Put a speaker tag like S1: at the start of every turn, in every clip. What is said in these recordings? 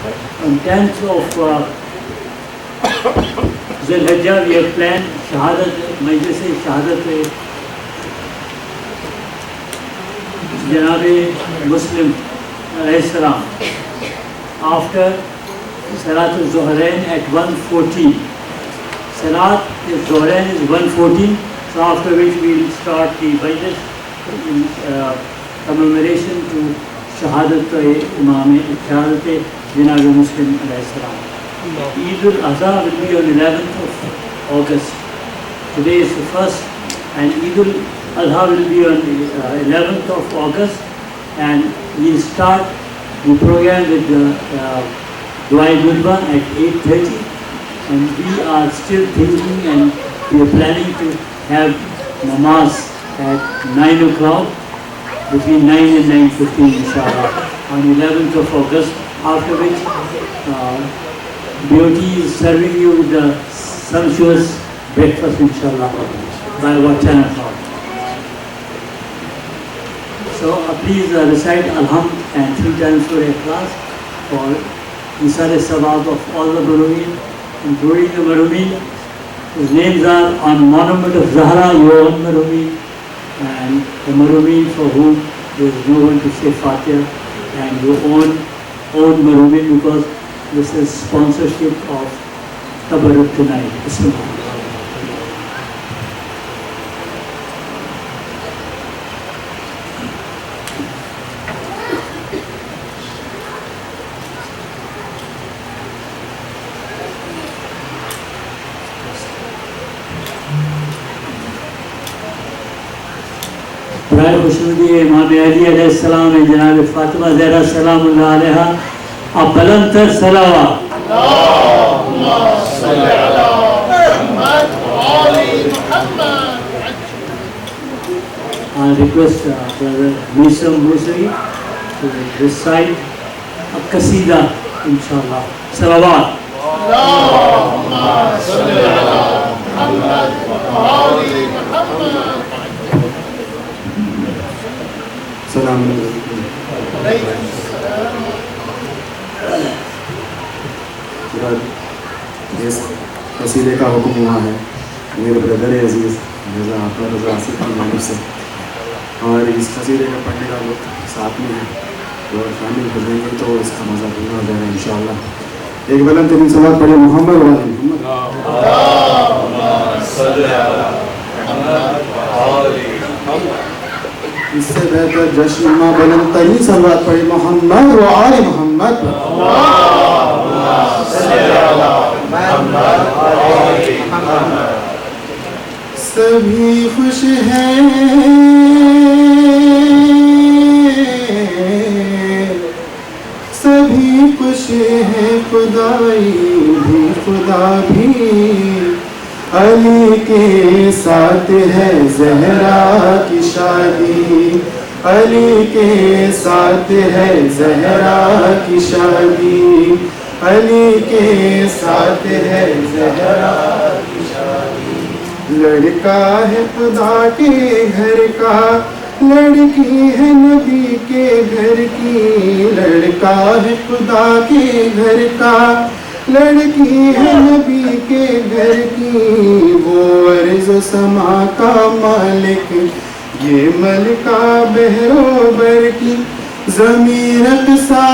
S1: On 10th of Zulhijjah we have planned Shahadat, Majlis Shahadat Janabe Muslim alayhi salam. After Salat al-Zuhrain at 1:14. Salat al-Zuhrain is 1:14, so after which we will start the Majlis in commemoration to Shahadat Imam Shahadat Janabe Muslim alayhi salam. Eid al-Adha will be on 11th of August. Today is the first, and Eid al-Adha will be on 11th of August, and we will start the program with the Dua Gurba at 8:30, and we are still thinking and we are planning to have namaz at 9 o'clock, between 9 and 9:15 inshallah, on 11th of August, after which BOT is serving you with the sumptuous breakfast inshallah by about 10 o'clock. So please recite Alhamd and 3 times Surah Ikhlas for Isar Sawab of all the Marumeen, including the Marumeen whose names are on monument of Zahra, your own Marumeen, and the Marumeen for whom there is no one to say Fatiha, and your own Marumeen, because this is sponsorship of Tabarruk tonight. Bismillah. برائے خوشنودی امام علی علیہ السلام جناب فاطمہ زہرا سلام اللہ علیہا اب بلند تر صلوات اللہم صلی علی محمد وآل محمد. I request brother Misam Musri to recite a qasida inshallah. Salawat. اللہم صلی علی محمد وآل محمد.
S2: السلام علیکم. اس قصیدے کا حکم ہوا ہے میرے بردر عزیز مرزا آقا رضا آصف کی جانب سے، اور اس قصیدے کا پڑھنے کا وقت ساتھ میں ہے اور شامل ہو جائیں گے تو اس کا مزہ پورا ہو جائے گا انشاءاللہ. ایک بلند ترین صلوات پڑھے محمد و آل محمد. اس سے بہتر جشن ماں بلند ترین صلوات پڑھے محمد و آل محمد. سبھی خوش ہیں سبھی خوش ہیں خدائی بھی خدا بھی علی کے ساتھ ہے زہرا کی شادی علی کے ساتھ ہے زہرا کی شادی علی کے ساتھ ہے زہرا کی شادی لڑکا ہے خدا کے گھر کا لڑکی ہے نبی کے گھر کی لڑکا ہے خدا کے گھر کا لڑکی ہے نبی کے گھر کی وہ ارض و سما کا مالک یہ ملکہ بحر و بر کی زمین اقصا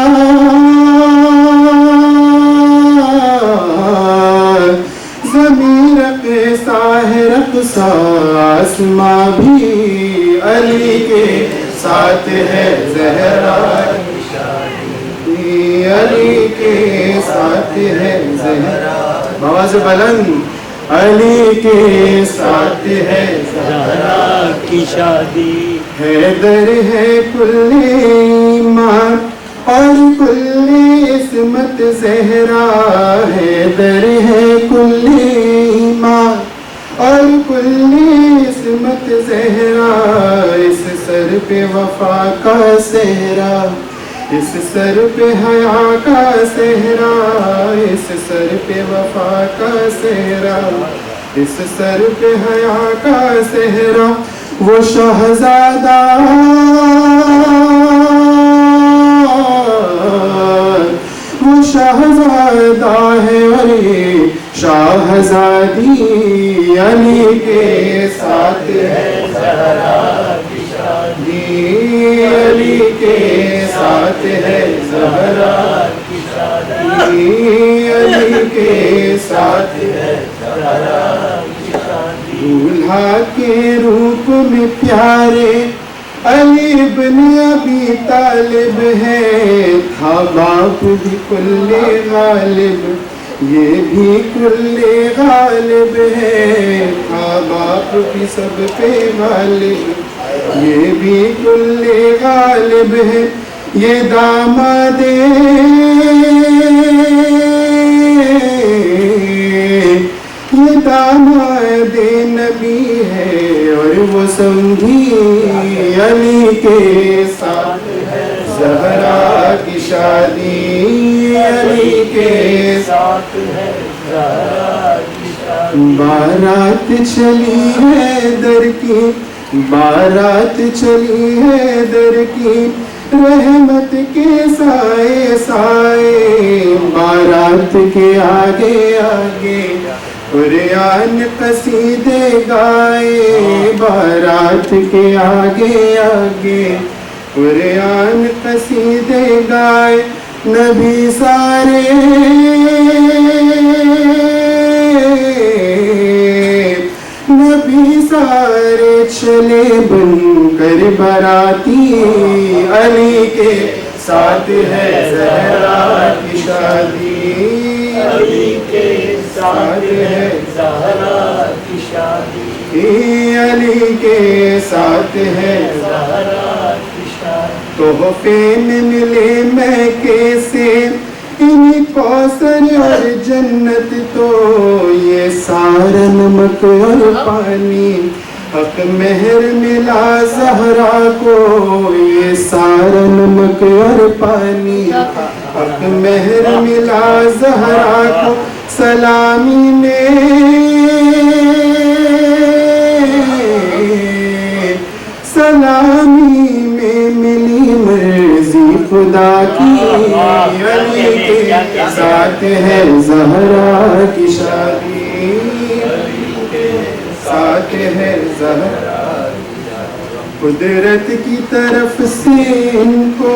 S2: زمین اقصا ہے رقصا آسماں بھی علی کے ساتھ ہے زہرا کی شادی علی کے ساتھ ہے زہرا بآواز بلند علی کے ساتھ ہے زہرا کی شادی حیدر ہے کل ایمان اور کل عصمت زہرا حیدر ہے کل ایمان اور کل عصمت زہرا اس سر پہ وفا کا صحرا اس سر پہ حیا کا صحرا اس سر پہ وفا کا صحرا اس سر پہ حیا کا صحرا وہ شہزادہ وہ شہزادہ ہے اور یہ شاہزادی علی کے ساتھ ہے زہرا کی شادی علی کے ساتھ ہے زہرا کی شادی علی کے ساتھ ہے زہرا کی شادی دولہا کے روپ میں پیارے علی بن ابی طالب ہے تھا باپ بھی کل غالب یہ بھی کل غالب ہے تھا باپ بھی سب پہ غالب یہ بھی کل غالب ہے یہ داماد یہ داماد نبی ہے اور وہ سمجھی علی کے ساتھ ہے زہرا کی شادی علی کے ساتھ ہے زہرا کی شادی بارات چلی ہے در کی بارات چلی ہے در کی رحمت کے سائے سائے بارات کے آگے آگے قرآن قصیدے گائے بارات کے آگے آگے قرآن قصیدے گائے نبی سارے نبی سارے چلے بن کر باراتی علی کے ساتھ ہے زہرا کی شادی علی کے ساتھ ہے زہرا کی شادی علی کے ساتھ ہے زہرا کی شادی تحفے میں ملے میں کیسے انہیں کوثر اور جنت تو یہ سارا نمک اور پانی حق مہر ملا زہرا کو یہ سارا نمک اور پانی حق مہر ملا زہرا کو سلامی میں سلامی میں ملی مرضی خدا کی علی کے ساتھ ہے زہرا کی شادی علی کے ساتھ ہے زہرا قدرت کی طرف سے ان کو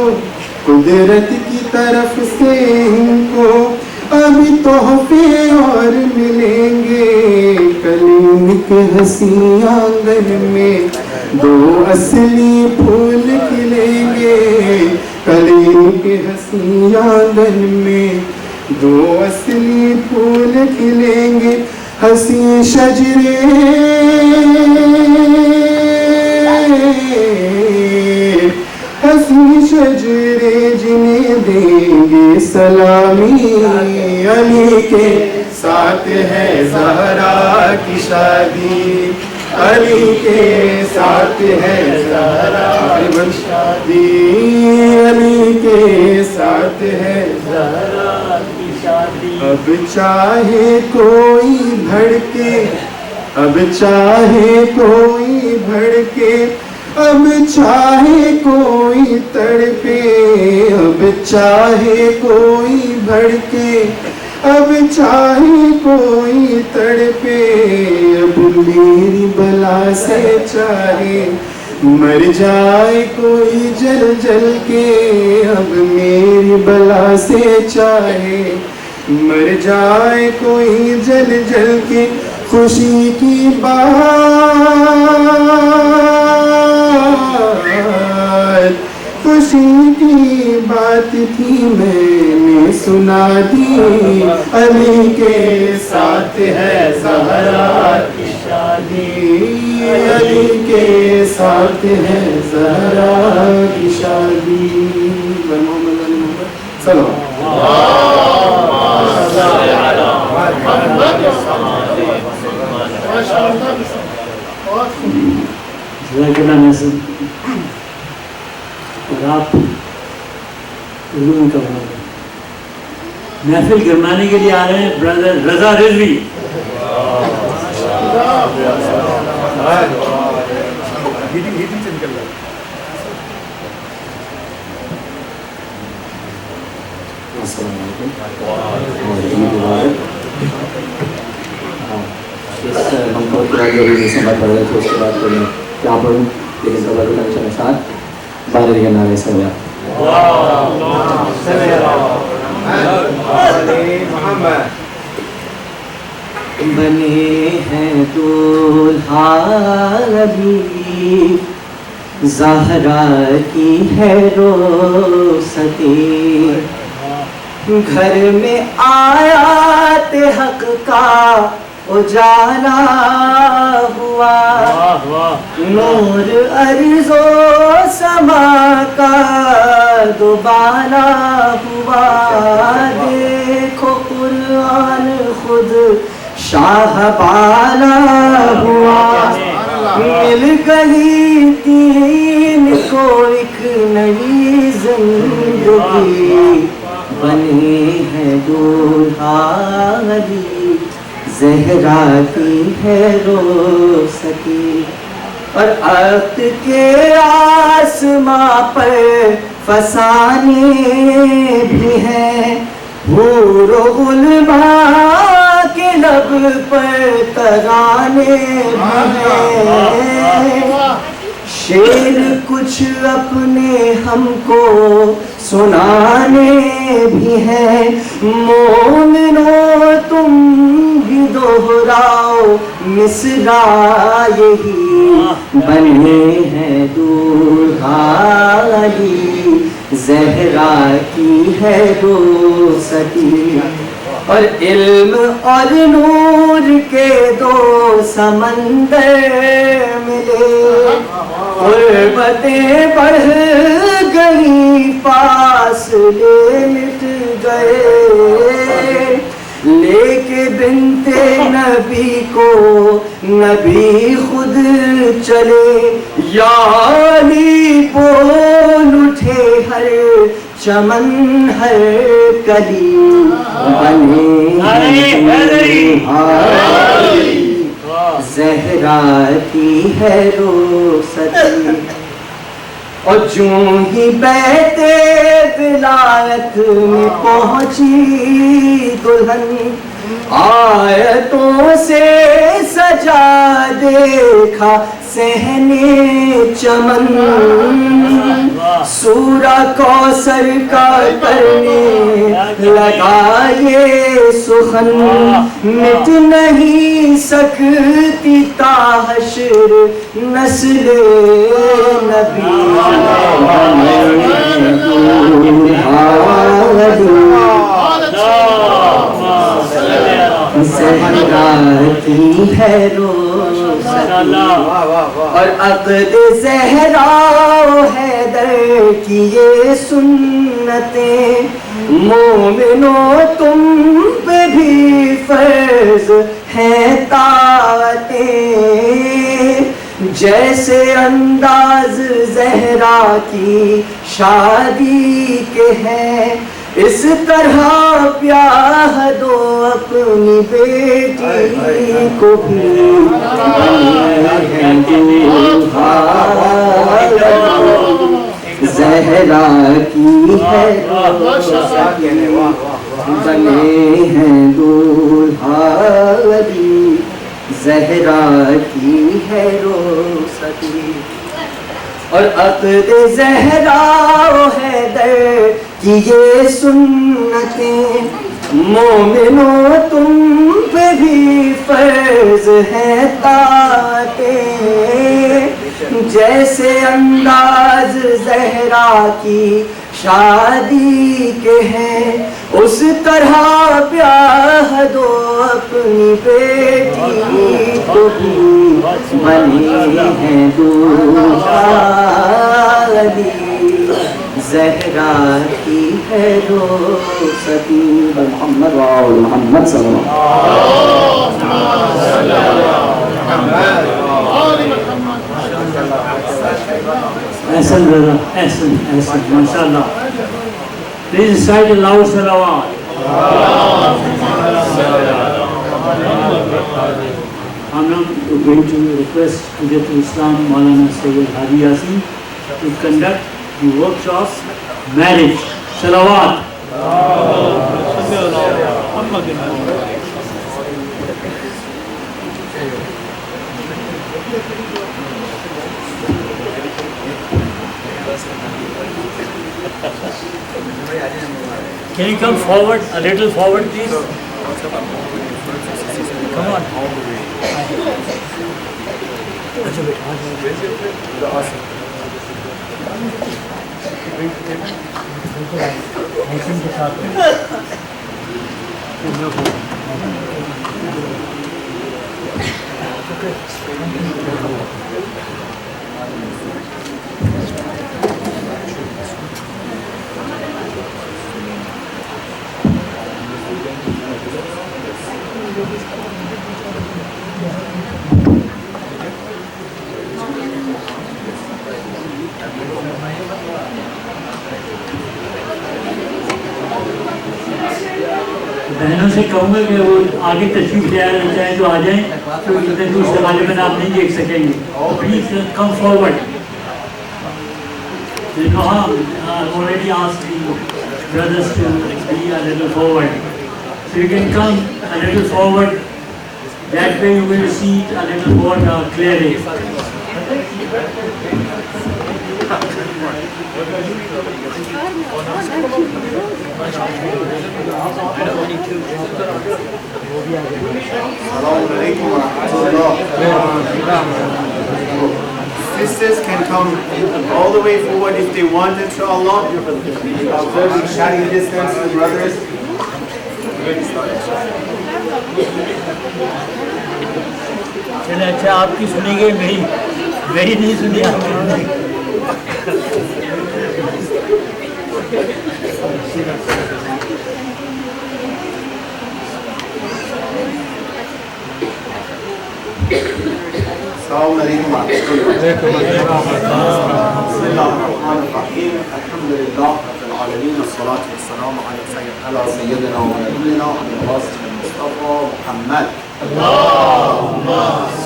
S2: قدرت کی طرف سے ان کو ابھی تحفے اور ملیں گے کلیم کے حسین آنگن میں دو اصلی پھول کھلیں گے کلیم کے حسین آنگن میں دو اصلی پھول کھلیں گے حسین شجرے حسین شجرے جنہیں دیں گے سلامی علی کے ساتھ ہے زہرا کی شادی علی کے ساتھ ہے زہرا کی شادی علی کے ساتھ ہے زہرا کی شادی اب چاہے کوئی بھڑکے اب چاہے کوئی بھڑکے اب چاہے کوئی تڑپے اب چاہے کوئی بھڑکے اب چاہے کوئی تڑپے اب میری بلا سے چاہے مر جائے کوئی جل جل کے اب میری بلا سے چاہے مر جائے کوئی جل جل کے خوشی کی بات خوشی کی بات تھی میں نے سنا دی علی کے ساتھ ہے زہرا کی شادی علی کے ساتھ ہے زہرا کی شادی
S1: اور آپ علوم کا محفل گرمانے کے لیے آ رہے ہیں برادر رضا رضوی.
S2: السلام علیکم. اور عید مبارک. اس ہم کو پورا جو بھی سمجھ پڑ رہے تھے اس کے بعد پڑھیں کیا پڑھوں, لیکن تبرک کے ساتھ بارے کے نعرے سے
S3: بنے ہیں دولہا نبی, زہرا کی ہے روستی, گھر میں آیات حق کا اجالا ہوا, نور ارض و سما کا دوبالا ہوا. دیکھو قرآن خود شاہ بالا ہوا, مل گئی دین کو ایک نئی زندگی. بنے ہیں دولہا علی, زہرا کی ہے روستی, اور عقد کے آسماں پر فسانے بھی ہیں, حور و غلماں کے لب پر ترانے بھی ہیں. شعر کچھ اپنے ہم کو سنانے بھی ہیں, مومنو تم بھی دوہراؤ مصرع یہی. بنے ہیں دولہا علی, زہرا کی ہے روستی, اور علم اور نور کے دو سمندر ملے, غربتیں بڑھ گئی فاصلے مٹ گئے, لے کے بنت نبی کو نبی خود چلے. یا علی بول اٹھے ہر چمن ہر کلی, بنے زہرا کی ہے روستی. اور جوں ہی بیتے ولایت میں پہنچی دلہن, آیتوں سے سجا دیکھا صحنے چمن. سورہ کوثر کا کرنے لگا یہ سخن, مٹ نہیں سکتی تا حشر نسل نبی. زہرا کی ہے روستی, اور عقد زہرا و حیدر کی یہ سنتیں, مومنو تم پہ بھی فرض ہیں طاعتیں. جیسے انداز زہرا کی شادی کے ہیں, اس طرح بیاہ دو اپنی بیٹی کو بھی. زہرا کی ہے روستی, بنے ہیں دولہا علی, زہرا کی ہے روستی. اور عقد زہرا و حیدر کی یہ سنتیں, مومنو تم پہ بھی فرض ہے طاعتیں. جیسے انداز زہرا کی شادی کے ہیں, اس طرح بیاہ دو اپنی بیٹی کو بھی. بنے ہیں دولہا علی, زہرا کی ہے روستی.
S2: محمد و محمد صلی اللہ
S1: احسن brother, احسن احسن ماشاء اللہ. Please recite a loud salawat. I'm now going to request Hujjatul Islam Maulana Sayyid Hadi Yasin to conduct the workshop marriage salawat. Can you come forward, a little forward, please? Come on. अच्छा बेटा के साथ बहनों से कहूँगा कि वो आगे तशरीफ ले आना चाहें तो आ जाएं, तो इतने दूर से गालिबन आप नहीं देख सकेंगे. Please come forward. I've already asked the brothers to be a little forward. So you can come a little forward. That way you will see it a little more clearly.
S2: Sisters can come all the way forward if they want, inshallah. Observing sharing distance to brothers.
S1: चले अच्छा आपकी सुनी गई, मेरी नहीं सुनी आपने.
S2: السلام عليكم ورحمة الحمد لله رب العالمين والصلاة والسلام على سيدنا ونبينا القاسم المصطفى محمد.
S4: اللهم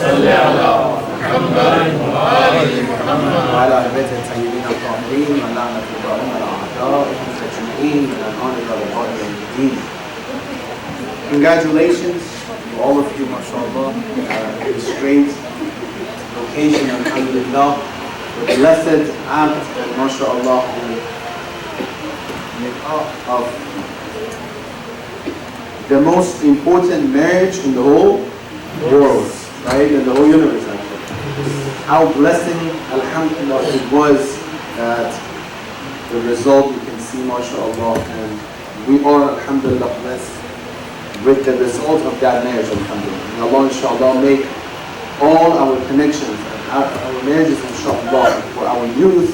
S4: صل على محمد وآل محمد
S2: وعلى آل بيته الطيبين الطاهرين واللعنة الدائمة على أعدائهم أجمعين من الآن إلى لقاء يوم الدين. Congratulations to all of you, mashallah, this great occasion, alhamdulillah, the blessed act and mashallah of the most important marriage in the whole world, right, in the whole universe actually. How blessing, alhamdulillah, it was that the result you can see, mashallah, and we are, alhamdulillah, blessed with the result of that marriage, alhamdulillah. May Allah, inshallah, make all our connections and our marriages, inshallah, for our youth,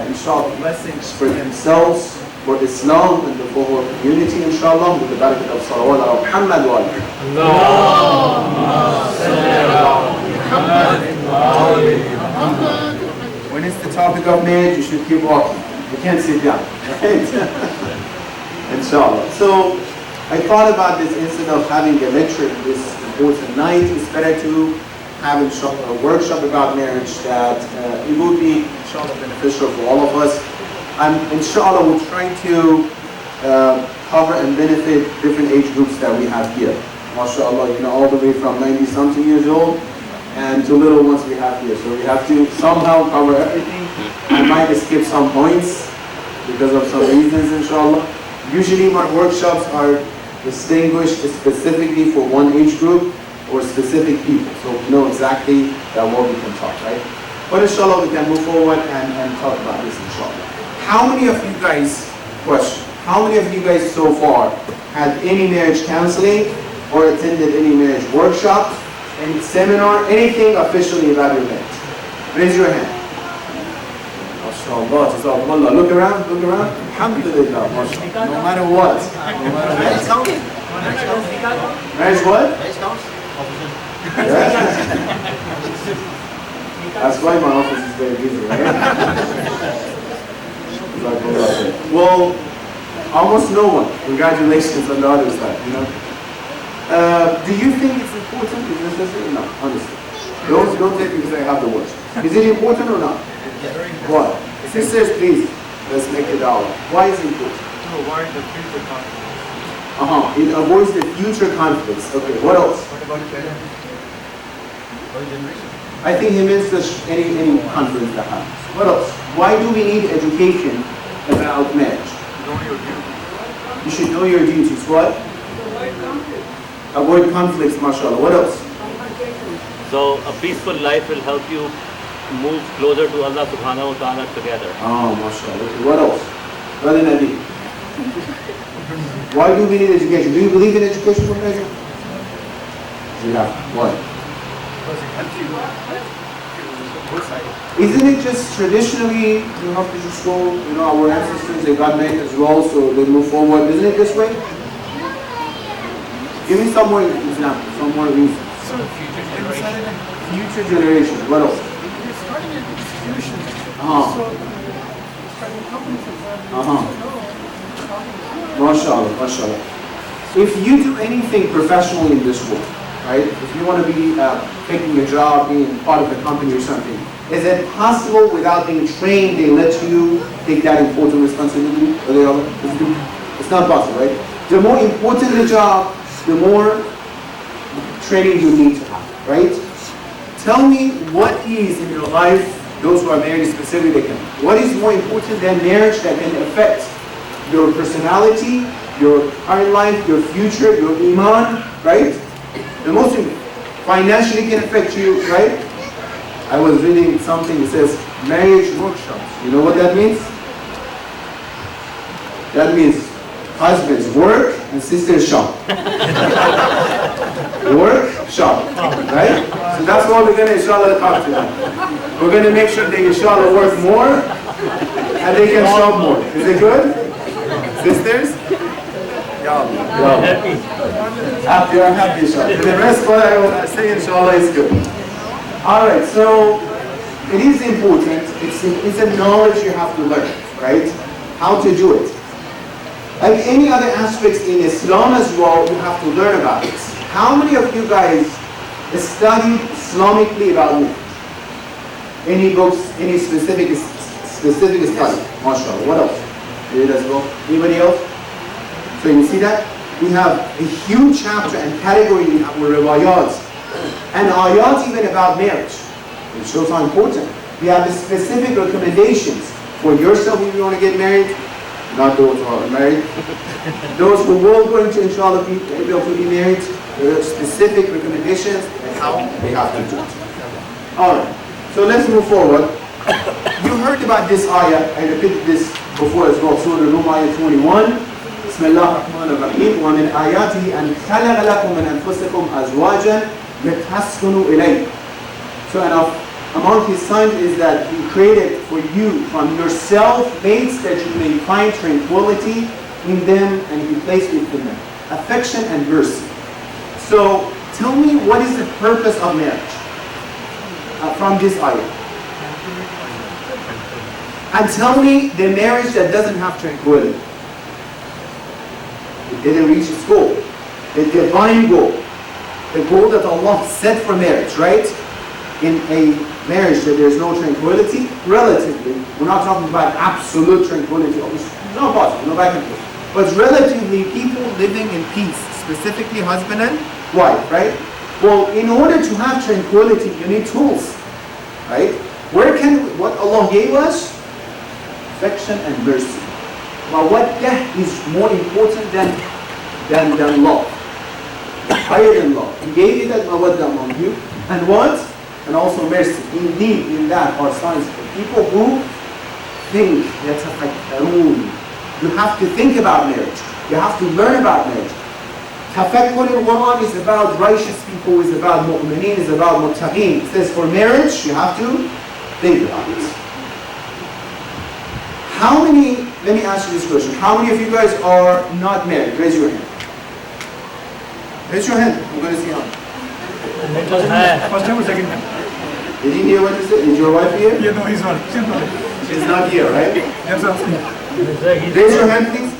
S2: inshallah, blessings for themselves, for Islam and the whole community, inshallah, with the barakah of salawat ala Muhammad wa alihi. When it's the topic of marriage, you should keep walking. You can't sit down, right? Inshallah. So, I thought about this instead of having a lecture this important night. It's better to have a workshop about marriage that it would be, inshallah, beneficial for all of us. And inshallah, we'll try to cover and benefit different age groups that we have here. MashaAllah, you know, all the way from 90-something years old and to little ones we have here. So we have to somehow cover everything. I might skip some points because of some reasons, inshallah. Usually my workshops are distinguished specifically for one age group or specific people, so we know exactly that what we can talk, right? But inshallah we can move forward and talk about this, inshallah. How many of you guys, question, how many of you guys so far had any marriage counseling or attended any marriage workshop, any seminar, anything officially about your marriage? Raise your hand. MashaAllah, Jazakumullah. Look around, Alhamdulillah, MashaAllah. No matter what. Marriage what? Yeah. That's why my office is very busy, right? Well, almost no one. Congratulations on the other side, you know. Do you think it's important? Is this necessary? No, honestly. Don't take me because I have the words. Is it important or not? What? Sisters, please, let's make it out. Why is it important?
S4: To avoid the future conflict.
S2: It avoids the future conflicts. Okay, what else? I think he means any conflict that happens. What else? Why do we need education about marriage? You should know your duties. What? Avoid conflicts, mashallah. What else?
S5: So a peaceful life will help you move closer to Allah subhanahu wa ta'ala together.
S2: Oh, mashallah. Okay, what else? Brother Nabi. Why do we need education? Do you believe in education for marriage? Yeah. Why? Isn't it just traditionally, you have to just go, our ancestors, they got married as well, so they move forward. Isn't it this way? Give me some more examples, some more reasons. Future generation. What else? MashaAllah, MashaAllah. If you do anything professional in this world, right? If you want to be taking a job, being part of a company or something, is it possible without being trained they let you take that important responsibility? It's not possible, right? The more important the job, the more training you need to have, right? Tell me what is in your life, those who are married specifically, what is more important than marriage that can affect your personality, your current life, your future, your iman, right? The most financially can affect you, right? I was reading something that says marriage workshops. You know what that means? That means husbands work and sisters shop. Work, shop, right? So that's what we're going to inshallah talk tonight. We're going to make sure they inshallah work more and they can shop more. Is it good? Sisters? Happy, I'm happy inshallah. The rest what I will say inshallah is good. Alright, so it is important. It's a knowledge you have to learn, right? How to do it. Like any other aspects in Islam as well, you have to learn about it. How many of you guys studied Islamically about marriage? Any books, any specific study? MashaAllah. What else? Here as well. Anybody else? So you see that? We have a huge chapter and category in our riwayat and ayat even about marriage. It shows how important. We have specific recommendations for yourself if you want to get married, not those who are married. Those who will going to inshallah be able to be married, there are specific recommendations and how they have to do it. Alright, so let's move forward. You heard about this ayah, I repeated this before as well, Surah Rum ayah 21. بسم الله الرحمن الرحيم ومن آياته أن خلق لكم من أنفسكم أزواجا لتسكنوا إليه. So among his signs is that he created for you from yourself mates that you may find tranquility in them and he placed within them affection and mercy. So tell me what is the purpose of marriage from this ayah? And tell me the marriage that doesn't have tranquility. It didn't reach its goal. The divine goal. The goal that Allah set for marriage, right? In a marriage that there's no tranquility, relatively, we're not talking about absolute tranquility. It's not possible, no back and forth. But relatively, people living in peace, specifically husband and wife, right? Well, in order to have tranquility, you need tools, right? What Allah gave us? Affection and mercy. But what is more important than love? Higher than love. He gave it as mawadda among you. And what? And also mercy. Indeed, in that are signs for people who think. You have to think about marriage. You have to learn about marriage. Tafakkur in Quran is about righteous people, is about mu'mineen, is about muttaqeen. It says for marriage, you have to think about it. Let me ask you this question. How many of you guys are not married? Raise your hand. Raise your hand. I'm going to see how.
S4: First time or second time?
S2: Did you hear what he said? Is your wife here?
S4: Yeah, no, he's not.
S2: She's not here, right?
S4: Yes, sir.
S2: Raise your hand, please.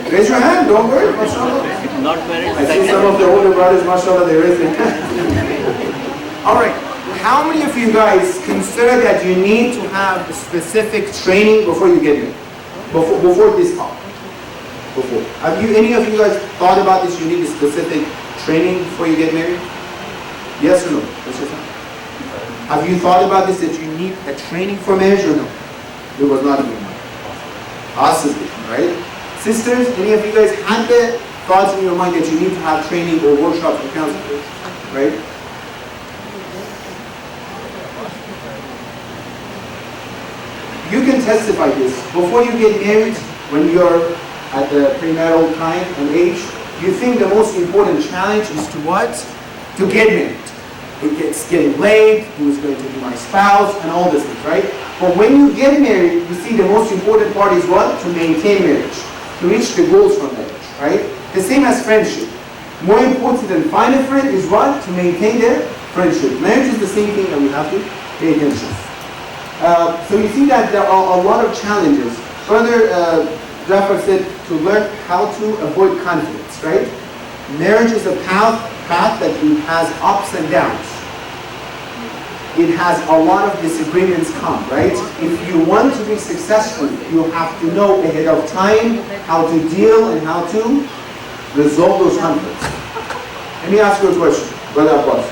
S2: Raise your hand. Don't worry. MashaAllah.
S5: Not married.
S2: I see some of the older brothers, MashaAllah, they raise their hand. All right. How many of you guys consider that you need to have specific training before you get married? Before this talk? before. Have you, any of you guys thought about this? You need a specific training before you get married? Yes or no? What's your time? Have you thought about this, that you need a training for marriage or no? It was not in your mind. Possibly, right? Sisters, any of you guys had the thoughts in your mind that you need to have training or workshops or counseling, right? You can testify this. Before you get married, when you're at the premarital time and age, you think the most important challenge is to what? To get married. It's getting late, who's going to be my spouse, and all these things, right? But when you get married, you see the most important part is what? To maintain marriage, to reach the goals from marriage, right? The same as friendship. More important than find a friend is what? To maintain the friendship. Marriage is the same thing that we have to pay attention. So you see that there are a lot of challenges. Further, Zahra said to learn how to avoid conflicts, right? Marriage is a path that has ups and downs. It has a lot of disagreements come, right? If you want to be successful, you have to know ahead of time how to deal and how to resolve those conflicts. Let me ask you a question, Brother Abbas.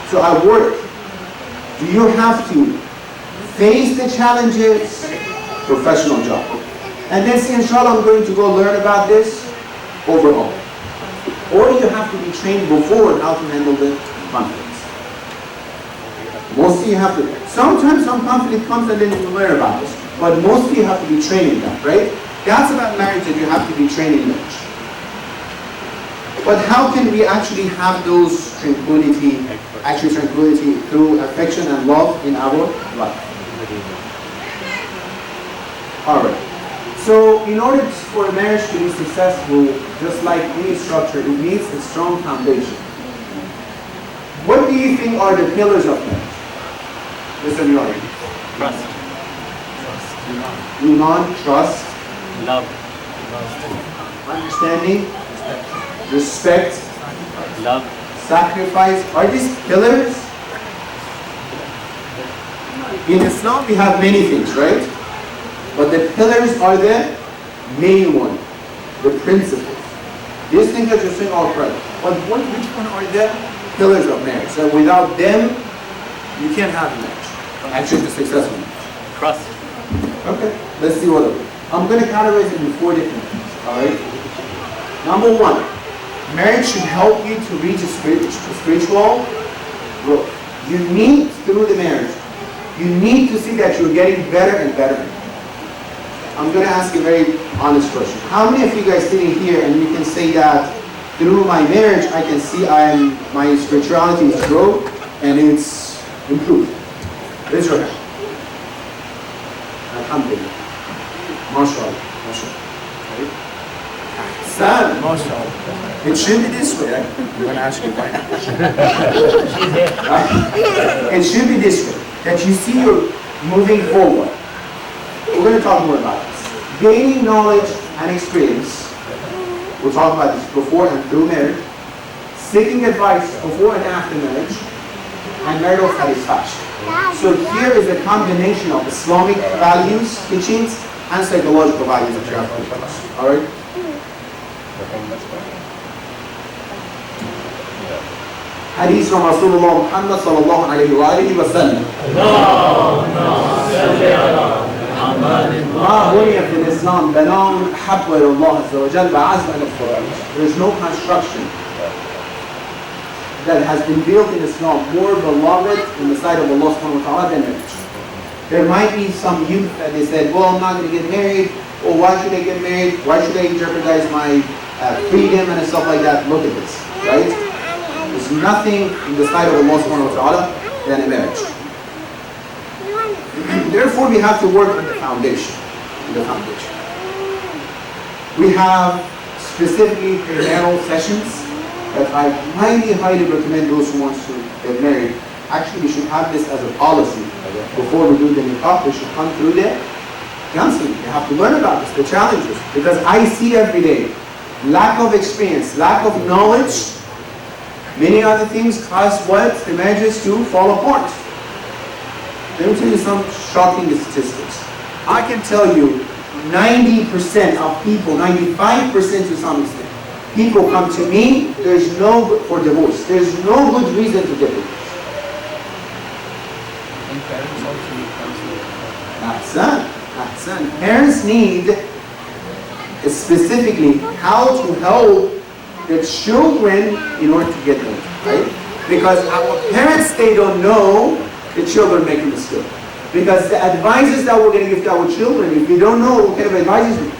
S2: So at work, do you have to face the challenges? Professional job. And then say, inshallah, I'm going to go learn about this overall. Or you have to be trained before how to handle the conflicts. Mostly you have to. Sometimes some conflict comes and then you learn about this. But mostly you have to be trained in that, right? That's about marriage, that you have to be trained in marriage. But how can we actually have those tranquility through affection and love in our life? Alright. So in order for a marriage to be successful, just like any structure, it needs a strong foundation. What do you think are the pillars of marriage? Listen, you are.
S5: Trust.
S2: Iman, trust,
S5: Love.
S2: understanding, respect,
S5: Love.
S2: sacrifice. Are these pillars? In Islam we have many things, right? But the pillars are the main one, the principles. These things that you're saying are correct. But which one are the pillars of marriage? So without them, you can't have marriage. Actually, the successful marriage.
S5: Trust.
S2: Okay, let's see what it is. I'm going to categorize it into 4 different things, alright? Number 1, marriage should help you to reach a spiritual growth. You need, through the marriage, you need to see that you're getting better and better. I'm going to ask a very honest question. How many of you guys sitting here and you can say that through my marriage I can see my spirituality is growing and it's improved? Raise your hand. Alhamdulillah. MashaAllah. MashaAllah. Sad. MashaAllah. It should be this way. I'm going to ask you why. It should be this way. That you see you're moving forward. We're going to talk more about this. Gaining knowledge and experience. We'll talk about this before and through marriage. Seeking advice before and after marriage. And marital satisfaction. So here is a combination of Islamic values, teachings, and psychological values that you have to teach. Alright? Hadith from Rasulullah Muhammad sallallahu alayhi wa sallam. ما بني في الإسلام بناء أحب إلى الله عز وجل بعزم على الفراش. There is no construction that has been built in Islam more beloved in the sight of Allah subhanahu wa ta'ala than marriage. There might be some youth that they said, well, I'm not going to get married, or why should I get married? Why should I jeopardize my freedom and stuff like that? Look at this, right? There's nothing in the sight of Allah subhanahu wa ta'ala than a marriage. Therefore, we have to work on the foundation. We have specifically premarital sessions that I highly recommend those who want to get married. Actually, we should have this as a policy. Before we do the nikah, we should come through the counseling. You have to learn about this, the challenges. Because I see every day, lack of experience, lack of knowledge, many other things cause what? The marriages to fall apart. Let me tell you some shocking statistics. I can tell you
S6: 90% of people, 95% to some extent, people come to me, there's no, for divorce, there's no good reason to get divorced.
S4: And parents also need counseling.
S6: Ahsan. Parents need specifically how to help the children in order to get them, right? Because our parents, they don't know the children make a mistake. Because the advices that we're going to give to our children, if we don't know what kind of advices,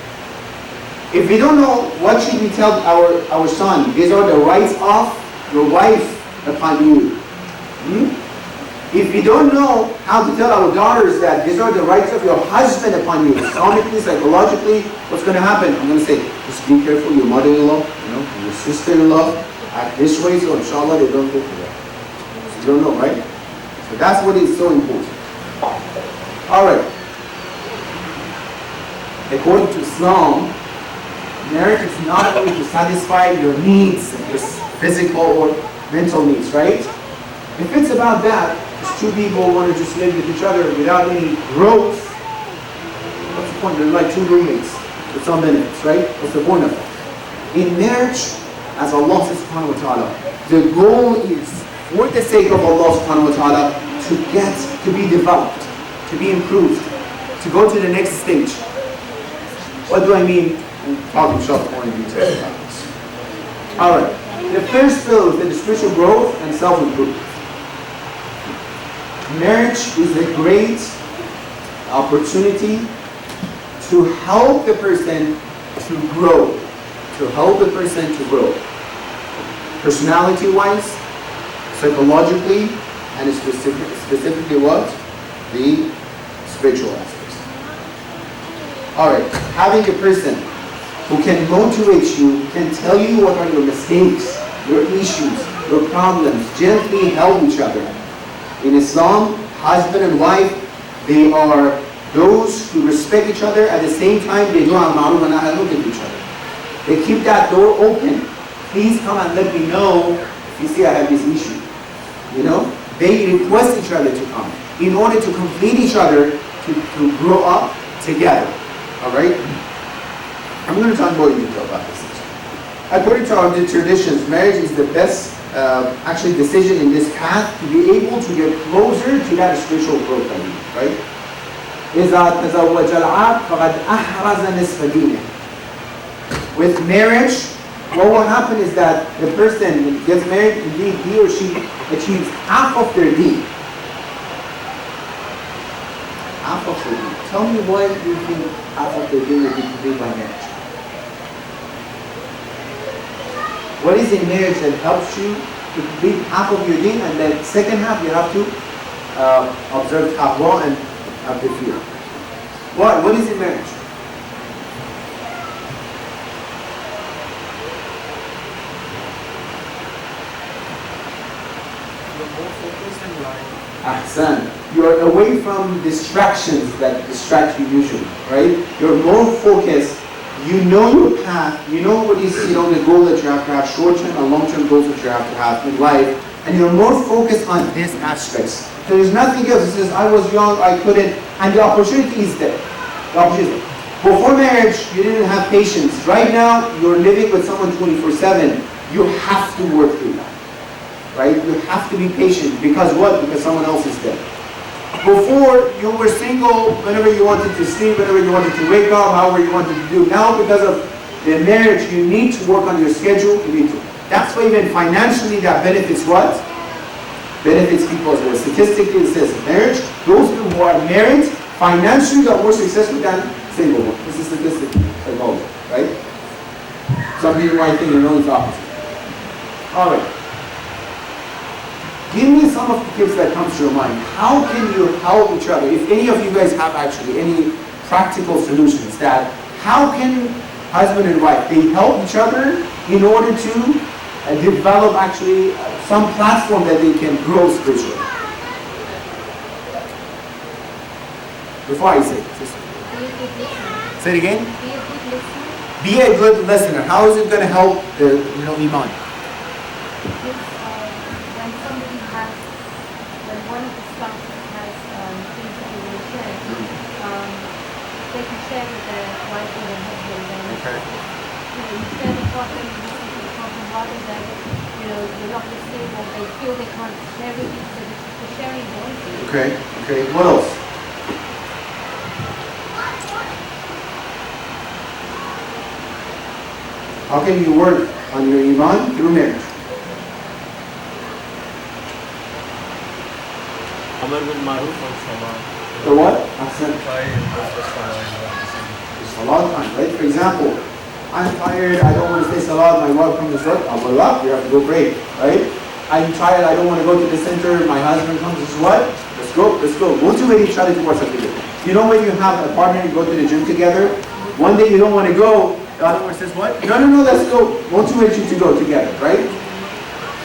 S6: if we don't know what should we tell our son, these are the rights of your wife upon you. If we don't know how to tell our daughters that these are the rights of your husband upon you, Islamically, psychologically, what's going to happen? I'm going to say, just be careful, your mother-in-law, your sister-in-law, act this way, so inshallah they don't go for that. So you don't know, right? So that's what is so important. Alright. According to Islam, marriage is not only to satisfy your needs, your physical or mental needs, right? If it's about that, if two people want to just live with each other without any growth, what's the point? They're like two roommates with some benefits, right? What's the point of it? In marriage, as Allah says, subhanahu wa ta'ala, the goal is, for the sake of Allah subhanahu wa ta'ala, to be developed, to be improved, to go to the next stage. What do I mean? We'll talk inshallah more in detail about this. Alright, the first pillar is the spiritual growth and self-improvement. Marriage is a great opportunity to help the person to grow. Personality-wise, psychologically, and specifically what? The spiritual aspects. Alright, having a person who can motivate you, can tell you what are your mistakes, your issues, your problems, gently help each other. In Islam, husband and wife, they are those who respect each other, at the same time they do al-ma'ruf and nahy anil each other. They keep that door open. Please come and let me know if you see I have this issue. They request each other to come in order to complete each other, to grow up together. Alright? I'm going to talk more in detail about this. According to our traditions, marriage is the best decision in this path to be able to get closer to that spiritual growth, right? With marriage, what will happen is that the person gets married, indeed he or she achieves half of their deen. Half of their deen. Tell me why you think half of their deen will be completed by marriage. What is in marriage that helps you to complete half of your deen, and then second half you have to observe taqwa and have the fear? What is in marriage?
S4: You're more focused in life.
S6: Ahsan. You're away from distractions that distract you usually, right? You're more focused. You know your path, you know what is the goal that you have to have, short-term and long-term goals that you have to have in life, and you're more focused on these aspects. There's nothing else. It says, I was young, I couldn't, and the opportunity is there. Before marriage, you didn't have patience. Right now, you're living with someone 24/7. You have to work through that, right? You have to be patient. Because what? Because someone else is there. Before, you were single whenever you wanted to sleep, whenever you wanted to wake up, however you wanted to do. Now, because of the marriage, you need to work on your schedule. That's why even financially that benefits what? Benefits people as well. Statistically, it says marriage, those people who are married, financially are more successful than single ones. This is statistic psychology, right? Some people might think it's opposite. Alright. Give me some of the tips that comes to your mind. How can you help each other? If any of you guys have actually any practical solutions that how can husband and wife, they help each other in order to develop actually some platform that they can grow spiritually. Before I say it, say it again. Be a good listener. How is it going to help the iman?
S7: One of the spouses has things that they will share, they can share with Instead of problem, the problem rather than, they're not listening or they feel they can't share with you, so the sharing voices.
S6: Okay. What else? How can you work on your iman through marriage?
S5: Amar bil Maruf and Saman.
S6: The what? Salat time, right? For example, I'm tired, I don't want to stay salat, my wife comes to work, Allah, you have to go pray, right? I'm tired, I don't want to go to the center, my husband comes, this is what? Let's go. Motivate each other towards something good. You know when you have a partner, you go to the gym together, one day you don't want to go, the other one says what? No, let's go. Motivate you to go together, right?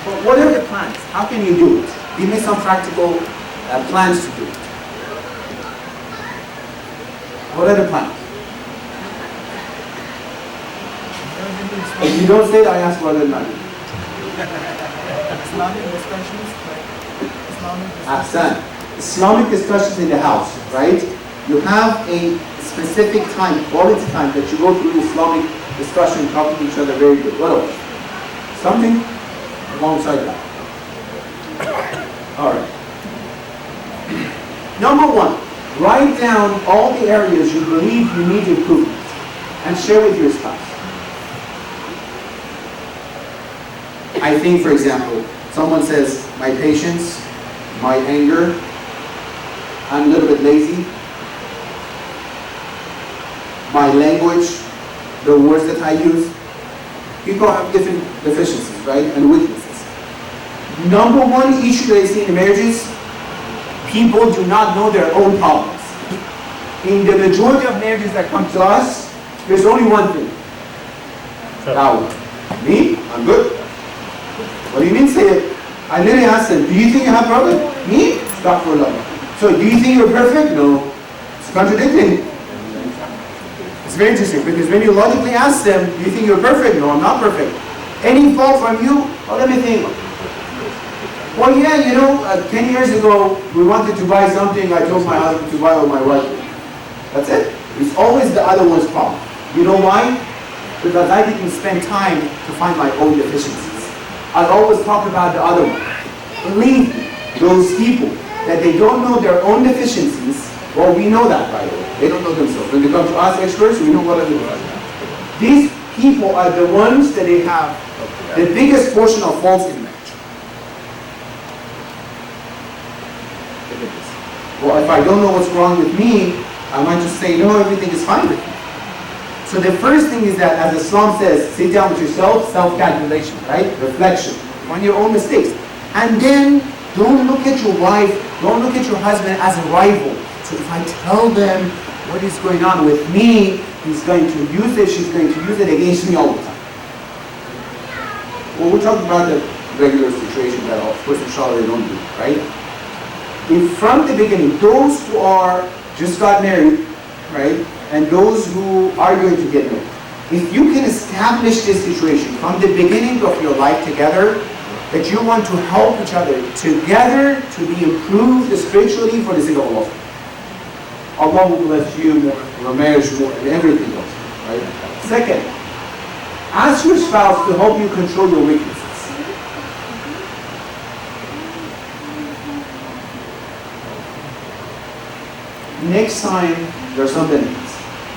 S6: But what are the plans? How can you do it? Give me some practical plans to do it. What are the plans? If you don't say it, I ask what are the plans.
S4: Islamic discussions,
S6: Islamic discussions in the house, right? You have a specific time, quality time that you go through Islamic discussion, talking to each other, very good. What else? Something alongside that. All right. Number one, write down all the areas you believe you need improvement and share with your spouse. I think, for example, someone says, my patience, my anger, I'm a little bit lazy, my language, the words that I use. People have different deficiencies, right, and weaknesses. Number one issue that I see in marriages, people do not know their own problems. In the majority of marriages that come to us, there's only one thing. Now, me, I'm good. What do you mean say it? I literally asked them, do you think you have a problem? Me? Stop for a love. So do you think you're perfect? No. It's contradicting. It's very interesting because when you logically ask them, do you think you're perfect? No, I'm not perfect. Any fault from you? Oh, let me think. Well, yeah, 10 years ago, we wanted to buy something. I told my husband to buy or my wife. That's it. It's always the other one's problem. You know why? Because I didn't spend time to find my own deficiencies. I always talk about the other one. Believe me, those people that they don't know their own deficiencies, well, we know that, by the way. They don't know themselves. When they come to us experts, we know what are the deficiencies. These people are the ones that they have the biggest portion of faults in marriage. Well, if I don't know what's wrong with me, I might just say, no, everything is fine with me. So the first thing is that, as Islam says, sit down with yourself, self-calculation, right? Reflection on your own mistakes. And then don't look at your wife, don't look at your husband as a rival. So if I tell them what is going on with me, he's going to use it, she's going to use it against me all the time. Well, we're talking about the regular situation that, of course, inshallah, they don't do, right? If from the beginning, those who are just got married, right? And those who are going to get married. If you can establish this situation from the beginning of your life together, that you want to help each other together to be improved spiritually for the sake of Allah. Allah will bless you more, your marriage more, and everything else. Right? Second, ask your spouse to help you control your weaknesses. Next time, there are some benefits.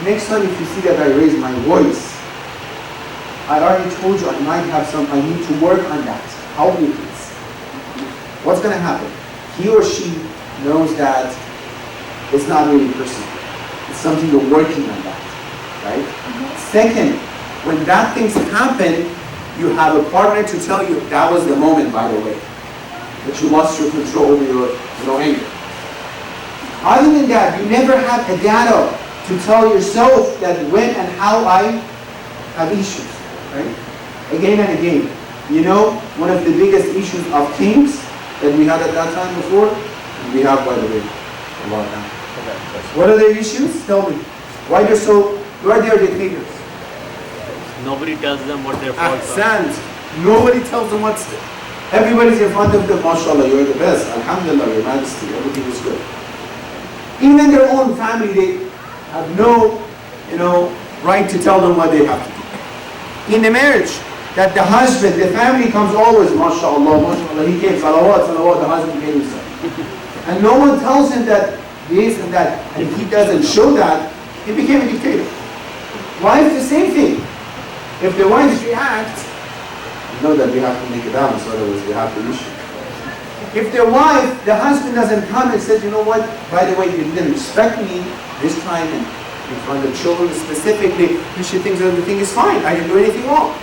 S6: Next time if you see that I raise my voice, I already told you I need to work on that. Help me please. What's going to happen? He or she knows that it's not really personal. It's something you're working on that. Right? Second, when that things happen, you have a partner to tell you, that was the moment, by the way, that you lost your control over your anger. Other than that, you never have a data to tell yourself that when and how I have issues, right? Again and again. You know, one of the biggest issues of kings that we had at that time before, we have, by the way, a lot now. What are their issues? Tell me. Why they are dictators?
S5: Nobody tells them what their faults are.
S6: Ahsant. Nobody tells them what's there. Everybody's in front of them, mashallah, you're the best. Alhamdulillah, your majesty, everything is good. Even their own family, they have no, right to tell them what they have to do. In the marriage, that the husband, the family comes always, mashallah, mashallah, he came, salawat, salawat, the husband came himself. And no one tells him that this and that, and if he doesn't show that, he became a dictator. Wife, the same thing. If the wives react, you know that we have to make a balance, otherwise we have the issue. If the wife, the husband doesn't come and says, you know what, by the way, you didn't respect me this time and in front of children specifically, and she thinks everything is fine, I didn't do anything wrong.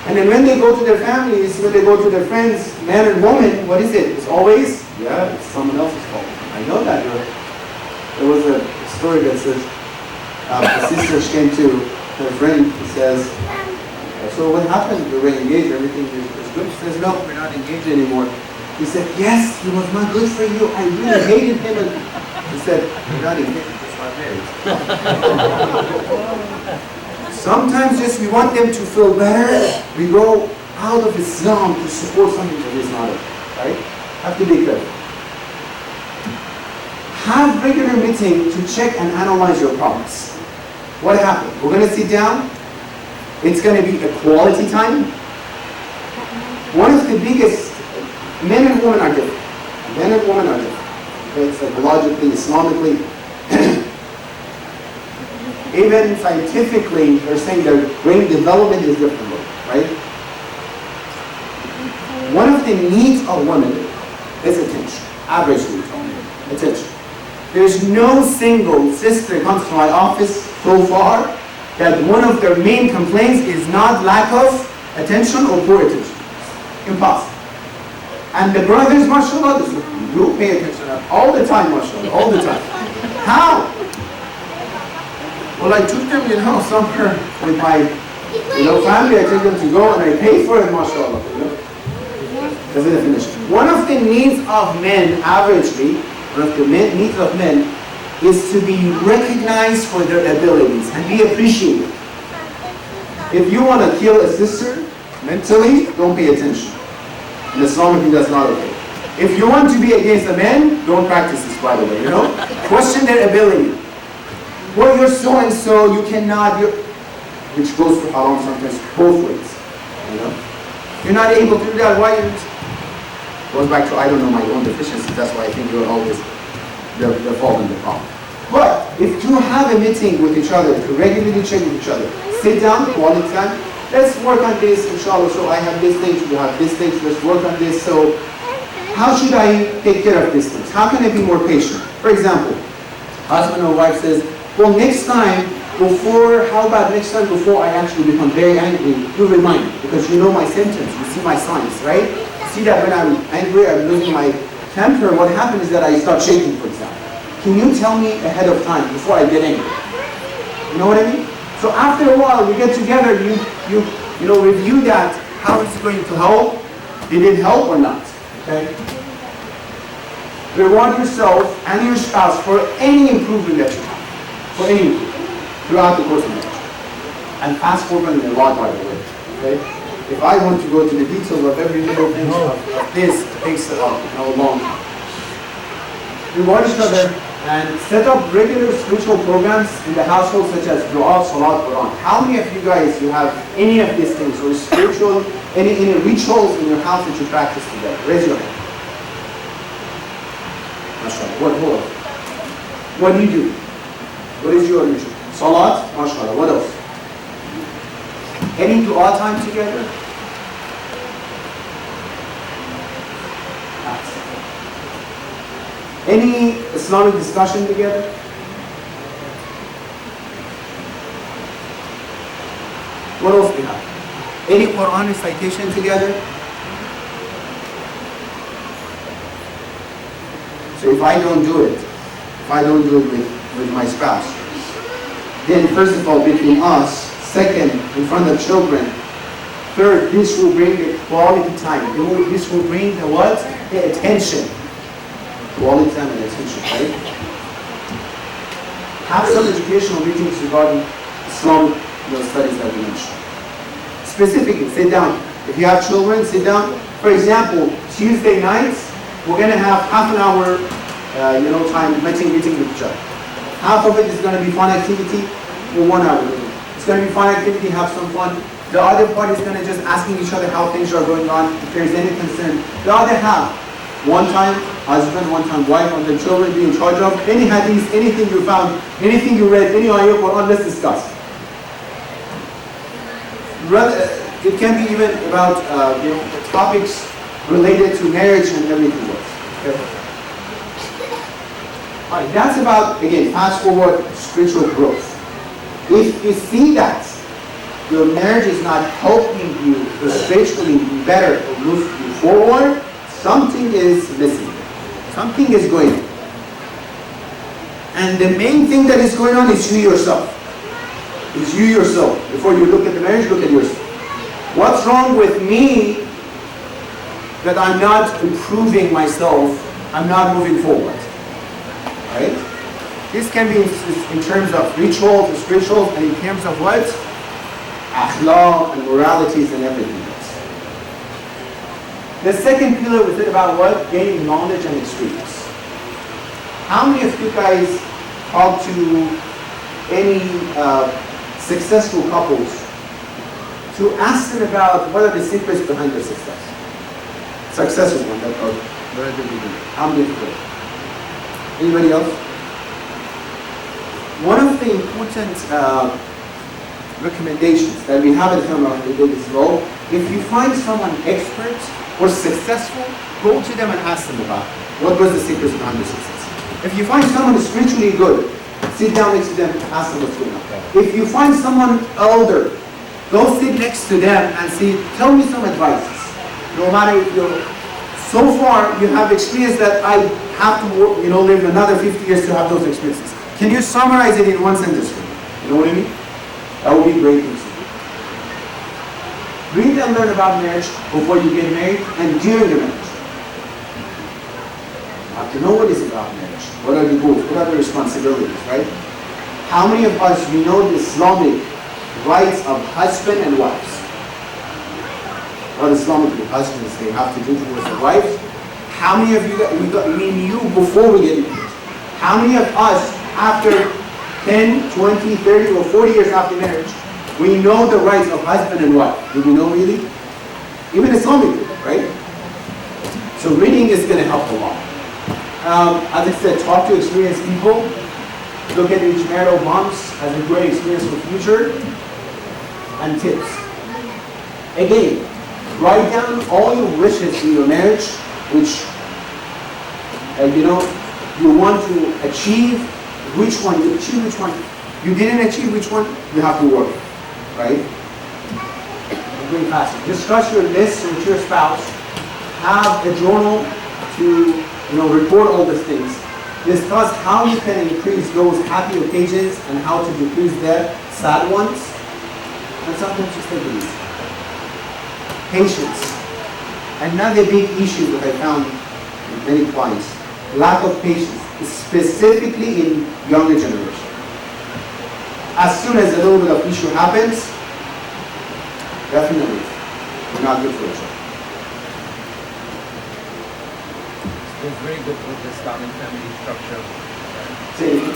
S6: And then when they go to their families, when they go to their friends, man and woman, what is it? It's always, yeah, it's someone else's fault. I know that. There was a story that says, a sister came to her friend, he says, so what happened? We were engaged, everything was good. She says, no, we're not engaged anymore. He said, yes, he was not good for you. I really hated him. And he said, we're not engaged, just not married. Sometimes just we want them to feel better. We go out of Islam to support something that is not okay, right? Have to be careful. Have regular meeting to check and analyze your progress. What happened? We're going to sit down. It's going to be a quality time. One of the biggest, men and women are different. Men and women are different. Okay? Psychologically, Islamically. Even scientifically, they're saying their brain development is different, right? One of the needs of women is attention. Average need. Attention. There's no single sister comes to my office so far that one of their main complaints is not lack of attention or poor attention. Impossible. And the brothers, mashallah, do pay attention all the time, mashallah, all the time. How? Well, I took them, somewhere with my, family. I took them to go and I paid for it, mashallah. That's the definition. One of the needs of men, averagely, one of the needs of men is to be recognized for their abilities and be appreciated. If you want to kill a sister mentally, don't pay attention. In Islam, that's not okay. If you want to be against a man, don't practice this, by the way, Question their ability. Well, you're so and so, you cannot, which goes for haram sometimes both ways, You're not able to do that, why? Goes back to, I don't know my own deficiencies, that's why I think you're always the fault and the problem. But if you have a meeting with each other, to regularly check with each other, sit down, quality time, let's work on this, inshallah, so I have this thing, you have this thing, let's work on this, so how should I take care of these things? How can I be more patient? For example, husband or wife says, well, next time, how about next time before I actually become very angry, you remind me, because you know my symptoms, you see my signs, right? See that when I'm angry, I'm losing my temper, what happens is that I start shaking, for example. Can you tell me ahead of time before I get angry? You know what I mean? So after a while, we get together, you review that, how is it going to help? Did it help or not? Okay? Reward yourself and your spouse for any improvement that you have. For any improvement throughout the course of marriage. And fast forward a lot, by the way. Okay? If I want to go to the details of every little thing of this, it takes a long time. Reward each other and set up regular spiritual programs in the household such as dua, salat, Quran. How many of you guys you have any of these things or spiritual, any rituals in your house that you practice today? Raise your hand. MashaAllah. What do you do? What is your ritual? Salat, MashaAllah. What else? Any dua time together? Any Islamic discussion together? What else do we have? Any Quran recitation together? So if I don't do it, with my spouse, then first of all between us, second in front of children, third this will bring the quality time. This will bring the what? The attention. Quality time and attention, right? Have some educational meetings regarding Islamic studies that we mentioned. Specifically, sit down. If you have children, sit down. For example, Tuesday nights, we're going to have half an hour, time meeting with each other. Half of it is going to be fun activity for 1 hour. It's going to be fun activity, have some fun. The other part is going to just asking each other how things are going on, if there's any concern. The other half, one time husband, one time wife, and the children be in charge of. Any hadith, anything you found, anything you read, any ayah Quran, let's discuss. It can be even about topics related to marriage and everything else. Okay? All right, that's about, again, fast forward spiritual growth. If you see that your marriage is not helping you to spiritually be better or move you forward, something is missing. Something is going on. And the main thing that is going on is you yourself. It's you yourself. Before you look at the marriage, look at yourself. What's wrong with me that I'm not improving myself, I'm not moving forward? Right? This can be in terms of rituals and spirituals, and in terms of what? Akhlaq and moralities and everything else. The second pillar was it about what? Gaining knowledge and experience. How many of you guys talk to any successful couples to ask them about what are the secrets behind their success? Successful one that are relatively good. How many of you? Anybody else? One of the important recommendations that we have in Islamic is well, if you find someone expert or successful, go to them and ask them about what was the secrets behind their success. If you find someone who's spiritually good, sit down next to them and ask them what's going on. If you find someone older, go sit next to them and say, tell me some advices. No matter if you're, so far you have experience that I have to work, live another 50 years to have those experiences. Can you summarize it in one sentence for me? You know what I mean? That would be great things to do. Read and learn about marriage before you get married and during the marriage. You have to know what is about marriage. What are the goals? What are the responsibilities, right? How many of us we know the Islamic rights of husband and wives? What Islamic husbands they have to do towards their wives? How many of you we knew before we get married? How many of us after 10, 20, 30 or 40 years after marriage, we know the rights of husband and wife? Do we know really? Even Islamic, right? So reading is going to help a lot. As I said, talk to experienced people. Look at each marital bonds as a great experience for the future. And tips. Again, write down all your wishes in your marriage, which you want to achieve. Which one you achieve? Which one you didn't achieve? Which one you have to work, right? Very fast. Discuss your list with your spouse. Have a journal to record all these things. Discuss how you can increase those happy occasions and how to decrease the sad ones. And sometimes just take it easy. Patience. Another big issue that I found with many clients. Lack of patience, specifically in younger generation. As soon as a little bit of issue happens, definitely, we're not good for each other.
S8: It's very good with the Islamic family structure.
S6: Say it again.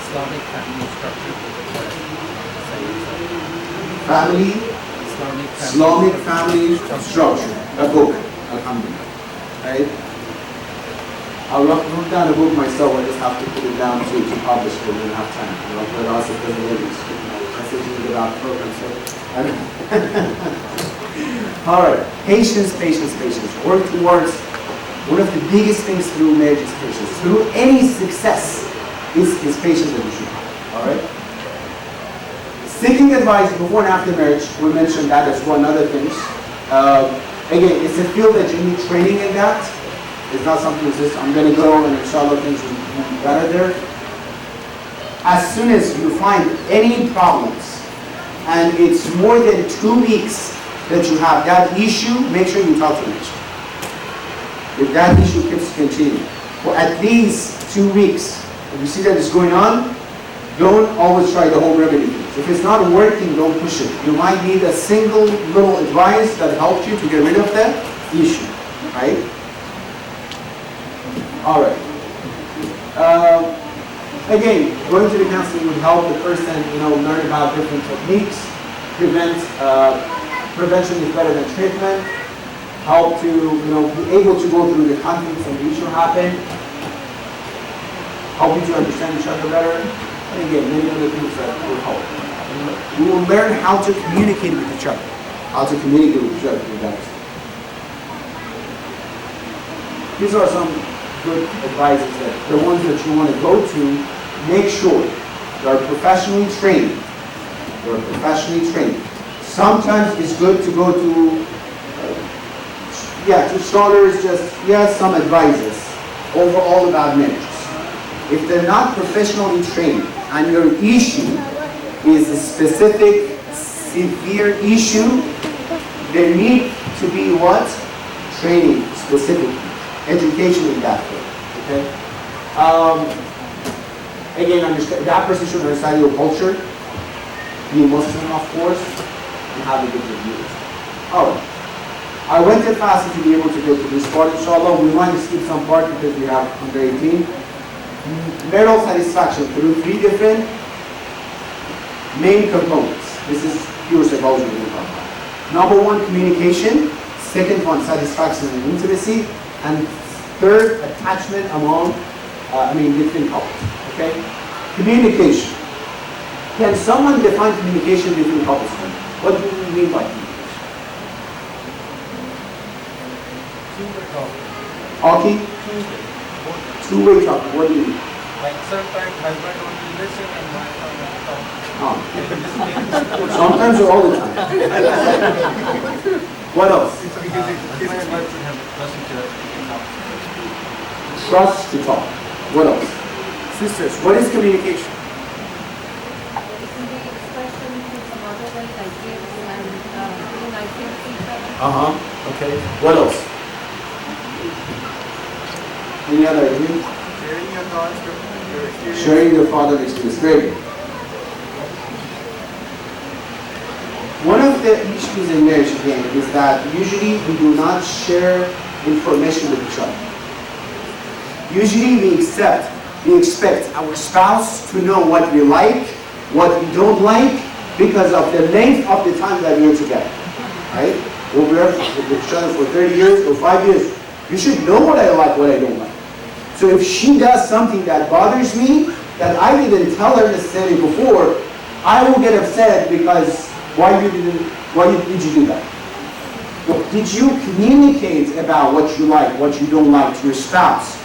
S8: Islamic family structure.
S6: Family, Islamic family structure. A book, alhamdulillah. Right? I wrote down a book myself. I just have to put it down to publish it. We don't have time. But also because the ladies messaging about programs. All right. Patience. Work towards one of the biggest things through marriage is patience. Through any success is patience that you should have. All right. Seeking advice before and after marriage. We mentioned that as one other things. Again, it's a field that you need training in that. It's not something that's just, I'm going to go and inshallah things will be better there. As soon as you find any problems, and it's more than 2 weeks that you have that issue, make sure you talk to me. If that issue keeps continuing, for at least 2 weeks, if you see that it's going on, don't always try the home remedy. If it's not working, don't push it. You might need a single little advice that helps you to get rid of that issue, right? All right. Again, going to the counseling would help the person, learn about different techniques, prevention is better than treatment, help to, be able to go through the conflicts and the issue happen, help you to understand each other better, and again, many other things that will help. We will learn how to communicate with each other, with that. These are some good advices that the ones that you want to go to, make sure you are professionally trained. Sometimes it's good to go to scholars, some advices overall about marriages. If they're not professionally trained and your issue is a specific, severe issue, there need to be what? Training specifically, education in that way. Okay? Again, understand that person should understand your culture, be Muslim, of course, and have a good review. Alright. I went it fast to be able to get to this part, inshallah. We might skip some part because we have under 18. Marital satisfaction through 3 different main components. This is pure psychology we're talking about. Number 1, communication. Second one, satisfaction and intimacy. And third, attachment among, different couples. Okay? Communication. Can someone define communication between couples? What do we mean by communication? Talking? Two-way talking. What do you mean?
S8: Like sometimes husband only listen and wife only talk.
S6: Sometimes or all the time? What else? Trust to talk. What else? Sisters, what is communication?
S7: It can be expressed in some other ways, like gifts and being nice to each other.
S6: Okay. What else? Any other idea?
S8: Sharing your thoughts, your experience.
S6: Sharing your father's experience. Very good. One of the issues in marriage again is that usually we do not share information with each other. Usually we expect our spouse to know what we like, what we don't like, because of the length of the time that we're together. Right? We're with each other for 30 years or 5 years. You should know what I like, what I don't like. So if she does something that bothers me, that I didn't tell her necessarily before, I will get upset because why did you do that? Well, did you communicate about what you like, what you don't like to your spouse?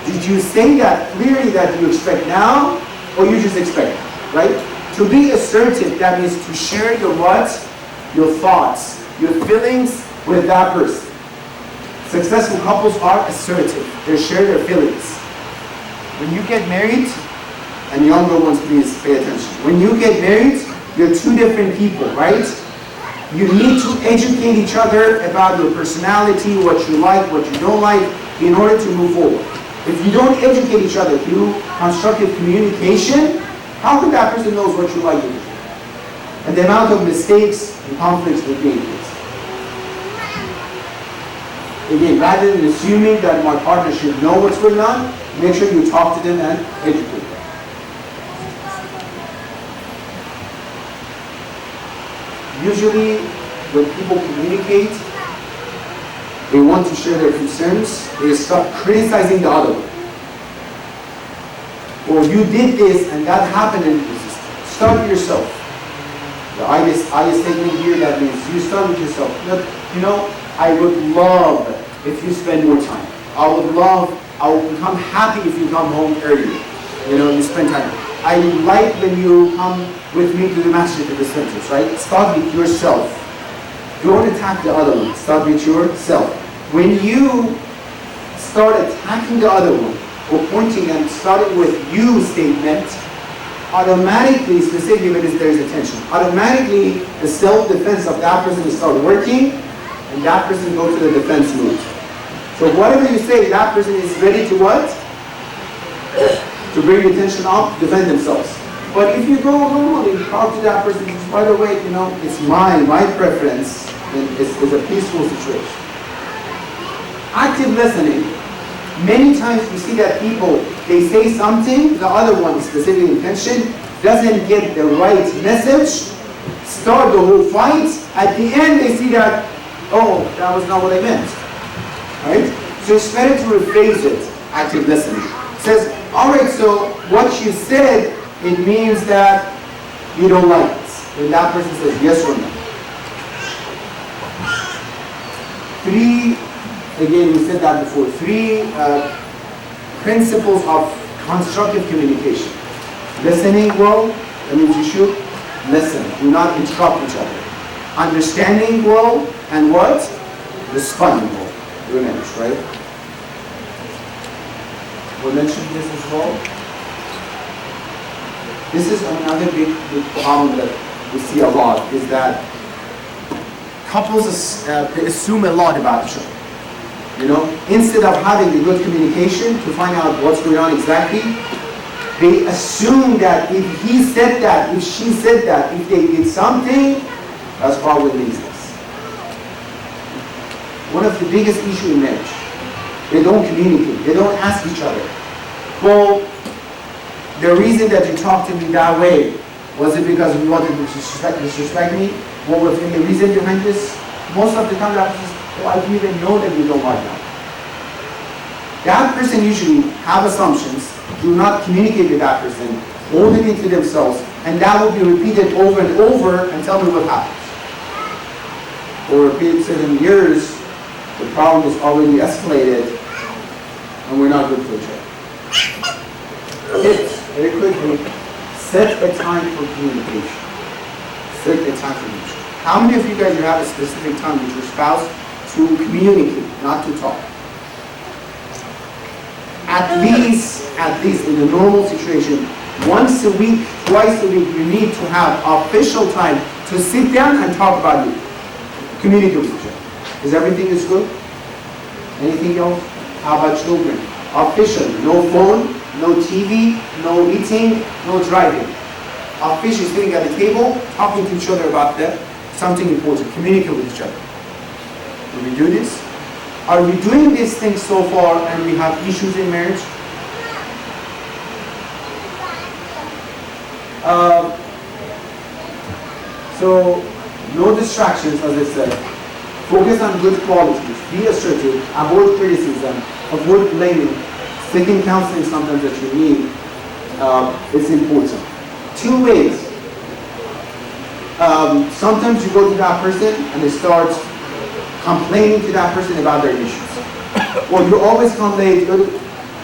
S6: Did you say that clearly that you expect now, or you just expect, right? To be assertive, that means to share your what? Your thoughts, your feelings with that person. Successful couples are assertive. They share their feelings. When you get married, and younger ones please pay attention. When you get married, you're 2 different people, right? You need to educate each other about your personality, what you like, what you don't like, in order to move forward. If you don't educate each other through constructive communication, how can that person knows what you like? And the amount of mistakes and conflicts will be increased. Again, rather than assuming that my partner should know what's going on, make sure you talk to them and educate them. Usually, when people communicate, they want to share their concerns, they start criticizing the other one. Or you did this and that happened, and start with yourself. The I statement here, that means you start with yourself. I would love if you spend more time. I will become happy if you come home early. You spend time. I like when you come with me to the masjid to the centers, right? Start with yourself. Don't attack the other one. Start with yourself. When you start attacking the other one, or pointing and starting with you statement, automatically, specifically when there is a tension, automatically the self-defense of that person will start working, and that person goes to the defense mode. So whatever you say, that person is ready to what? To bring the tension up, defend themselves. But if you go normally, talk to that person, by the way, it's my preference, and it's a peaceful situation. Active listening. Many times we see that people they say something, the other one, specific intention, doesn't get the right message, start the whole fight. At the end, they see that, oh, that was not what I meant. Right? So it's better to rephrase it, active listening. It says, all right, so what you said, it means that you don't like it. When that person says yes or no. 3, again, we said that before, 3 principles of constructive communication. Listening well, that means you should listen. Do not interrupt each other. Understanding well, and what? Responding well. We managed, right? We mentioned this as well. This is another big problem that we see a lot, is that couples assume a lot about each other. You know, instead of having a good communication to find out what's going on exactly, they assume that if he said that, if she said that, if they did something, that's probably laziness. One of the biggest issues in marriage, they don't communicate, they don't ask each other. Well, the reason that you talked to me that way, was it because you wanted to disrespect me? What was the reason behind this? Most of the time that was, oh, I didn't even know that you don't like that. That person usually have assumptions, do not communicate with that person, hold it into themselves, and that will be repeated over and over, and tell me what happens. For a period of 7 years, the problem is already escalated, and we're not good for each other. Very quickly, set a time for communication. Set a time for communication. How many of you guys have a specific time with your spouse to communicate, not to talk? At least in a normal situation, once a week, twice a week, you need to have official time to sit down and talk about you. Communicate with each other. Is everything is good? Anything else? How about children? Officially, no phone, no TV, no eating, no driving. Officially sitting at the table, talking to each other about something important. Communicate with each other. Do we do this? Are we doing these things so far and we have issues in marriage? So, no distractions, as I said. Focus on good qualities. Be assertive. Avoid criticism. Avoid blaming. Seeking counseling sometimes that you need is important. 2 ways. Sometimes you go to that person and they start complaining to that person about their issues. Well, you always complain.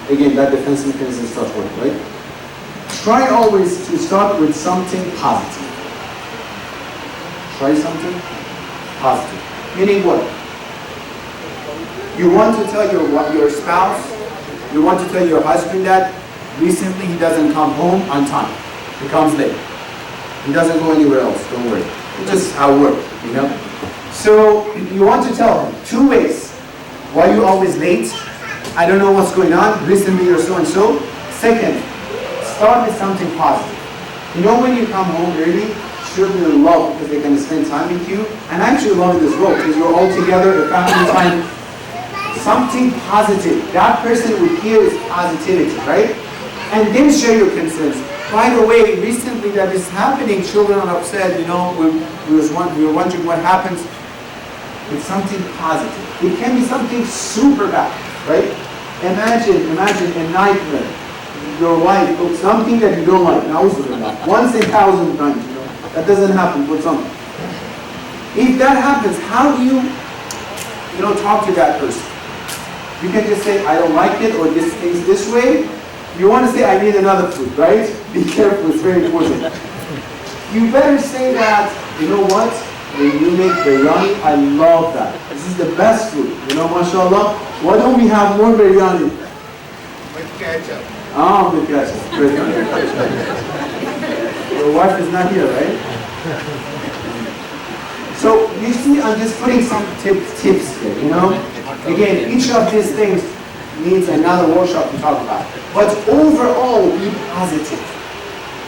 S6: Again, that defense mechanism starts working, right? Try always to start with something positive. Try something positive. Meaning what? You want to tell your spouse, you want to tell your husband that recently he doesn't come home on time. He comes late. He doesn't go anywhere else, don't worry. It's just how it works, you know? So you want to tell him 2 ways. Why are you always late? I don't know what's going on. Recently you're so and so. Second, start with something positive. You know, when you come home early, children will love because they're going to spend time with you. And I actually love it as well because you're all together, a family time. Something positive. That person will hear is positivity, right? And then share your concerns. By the way, recently that is happening, children are upset, you know, we were wondering what happens. It's something positive. It can be something super bad, right? Imagine a nightmare. Your wife cooks something that you don't like. Now, once in 1,000 times, you know. That doesn't happen for something. If that happens, how do you talk to that person? You can just say, I don't like it, or this tastes this way. You want to say, I need another food, right? Be careful, it's very important. You better say that, you know what? When you make biryani, I love that. This is the best food. You know, mashallah. Why don't we have more biryani?
S4: With ketchup.
S6: Ah, with ketchup. Your wife is not here, right? So, you see, I'm just putting some tips here, you know? Again, each of these things needs another workshop to talk about. But overall, be positive.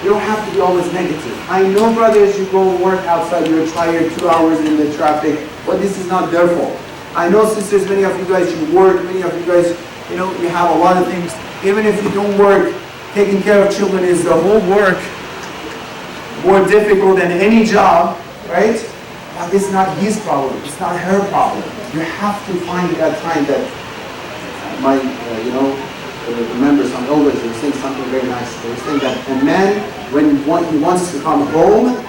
S6: You don't have to be always negative. I know, brothers, you go work outside, you're tired, 2 hours in the traffic, but this is not their fault. I know, sisters, many of you guys, you work, many of you guys, you know, you have a lot of things. Even if you don't work, taking care of children is the whole work more difficult than any job, right? But it's not his problem. It's not her problem. You have to find that time that my, you know, remember some elders were saying something very nice. They were saying that a man, when he wants to come home,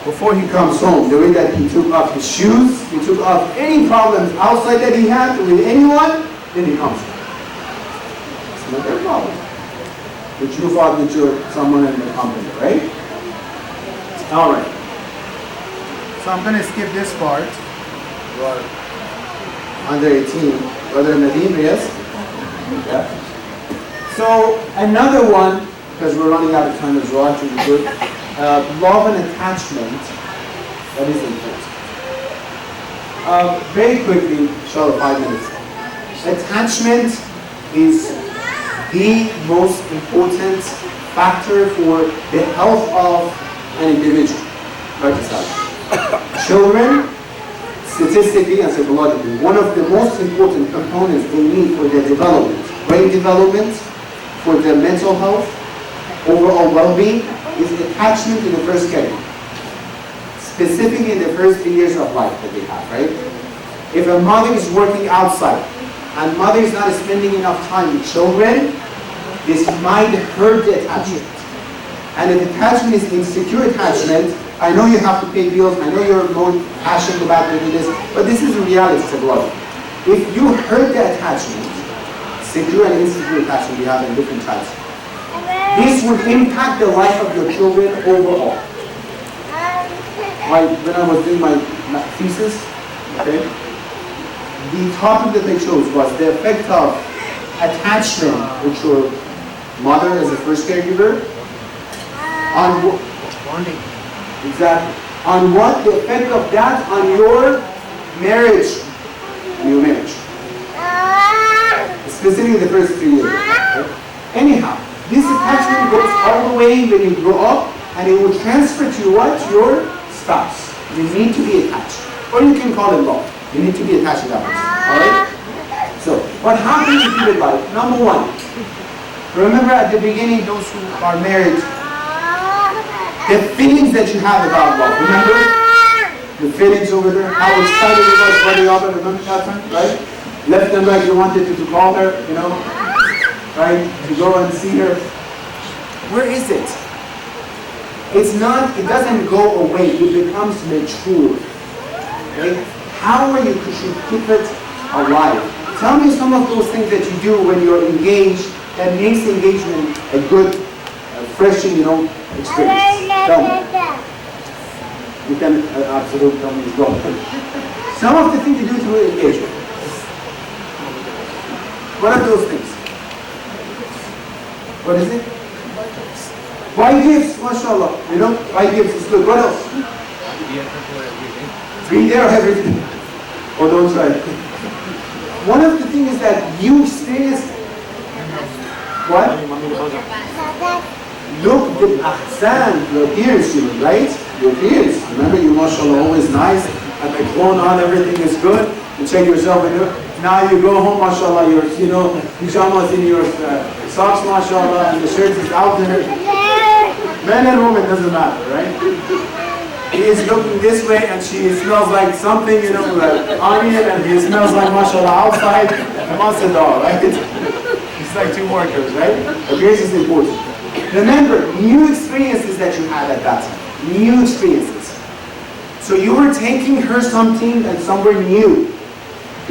S6: before he comes home, the way that he took off his shoes, he took off any problems outside that he had with anyone, then he comes home. It's not their problem. But you fought with someone in the company, right? All right. So I'm going to skip this part. You are under 18. Brother Nadeem, yes? Yeah. So another one, because we're running out of time as well, to be good. Love and attachment, that is important. Very quickly, short 5 minutes. Attachment is the most important factor for the health of an individual. Children, statistically and psychologically, one of the most important components they need for their development, brain development, for their mental health, overall well-being, is attachment in the first category. Specifically in the first 3 years of life that they have, right? If a mother is working outside and mother is not spending enough time with children, this might hurt the attachment. And if attachment is insecure attachment, I know you have to pay bills, I know you're more passionate about doing this, but this is the reality of life. If you hurt the attachment, secure and insecure attachment we have in different types, this would impact the life of your children overall. When I was doing my thesis, okay, the topic that they chose was the effect of attachment with your mother as a first caregiver on bonding. Exactly. On what the effect of that on your marriage, specifically the first 3 years. Okay? Anyhow, this attachment goes all the way when you grow up, and it will transfer to what? Your spouse. You need to be attached, or you can call it love. You need to be attached to that person. All right. So, what happens if you live life? Number one, remember at the beginning, those who are married, the feelings that you have about love. Remember the feelings over there? How excited you was for the other. Remember that time, right? Left and right, you wanted to call her, you know, right? To go and see her. Where is it? It's not. It doesn't go away. It becomes mature. Okay? How are you? Could you keep it alive? Tell me some of those things that you do when you're engaged that makes engagement a good, refreshing, you know, experience. Tell me. You can absolutely tell me as well. Some of the things you do through engagement. What are those things? What is it? Buy gifts, mashallah. You know, buy gifts is good. What else? Be there everything. Or don't try. One of the things is that you experience what? Look, the ahsan, your appearance, right? Your appearance. Remember, you mashallah always nice, and the clone on, everything is good. You check yourself in there. Now you go home, mashallah, your, you know, pajamas in your socks, mashallah, and the shirt is out there. Men and women, doesn't matter, right? He is looking this way, and she smells like something, you know, like onion, and he smells like mashallah outside, masadar, right? It's like two workers, right? Appearance is important. Remember, new experiences that you had at that time. New experiences. So you were taking her something and somewhere new,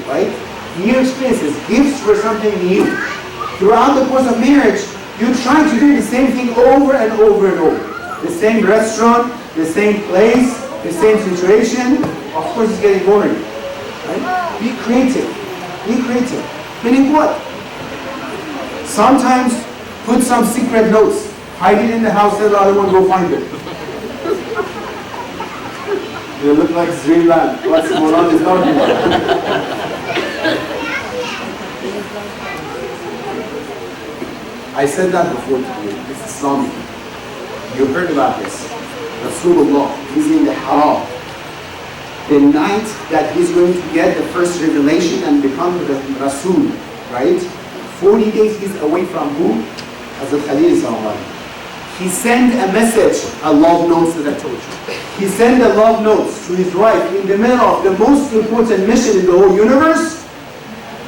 S6: right? New experiences. Gifts were something new. Throughout the course of marriage, you try to do the same thing over and over and over. The same restaurant, the same place, the same situation. Of course, it's getting boring. Right? Be creative. Be creative. Meaning what? Sometimes put some secret notes. Hide it in the house, let the other one go find it. You look like Sri Lanka. What's Moran is talking about? I said that before to you. It's Islamic. You heard about this. Rasulullah, he's in the haram. The night that he's going to get the first revelation and become the Rasul, right? 40 days he's away from who? Hazrat Khalil sallallahu alaihi wasallam. He sent a message, a love note that I told you. He sent a love note to his wife in the middle of the most important mission in the whole universe.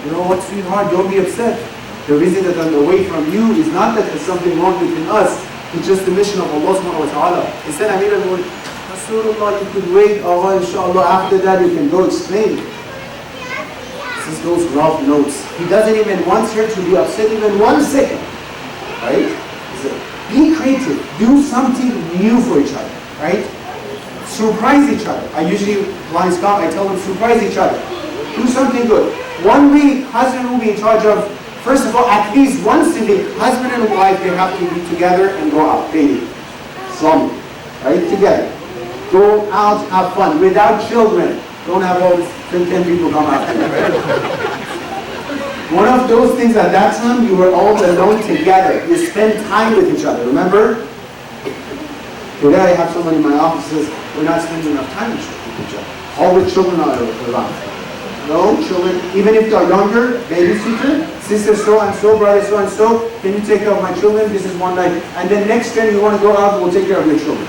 S6: You know what, sweetheart, don't be upset. The reason that I'm away from you is not that there's something wrong between us. It's just the mission of Allah subhanahu wa ta'ala. He said, Amir al-Mu'min, Rasulullah, you could wait, Allah, inshallah, after that you can go explain. This is those love notes. He doesn't even want her to be upset even 1 second. Right? Be creative. Do something new for each other. Right? Surprise each other. I usually, clients come, I tell them, surprise each other. Do something good. 1 week, husband will be in charge of, first of all, at least once a week, husband and wife, they have to be together and go out dating. Islamic. Right? Together. Go out, have fun. Without children. Don't have all this 10 people come after you. Right? One of those things at that time, you were all alone together. You spent time with each other, remember? Today I have someone in my office says, we're not spending enough time with each other. All the children are around. No, children, even if they're younger, babysitter, sister so-and-so, brother so-and-so, can you take care of my children? This is one night. And then next time you want to go out, we'll take care of your children.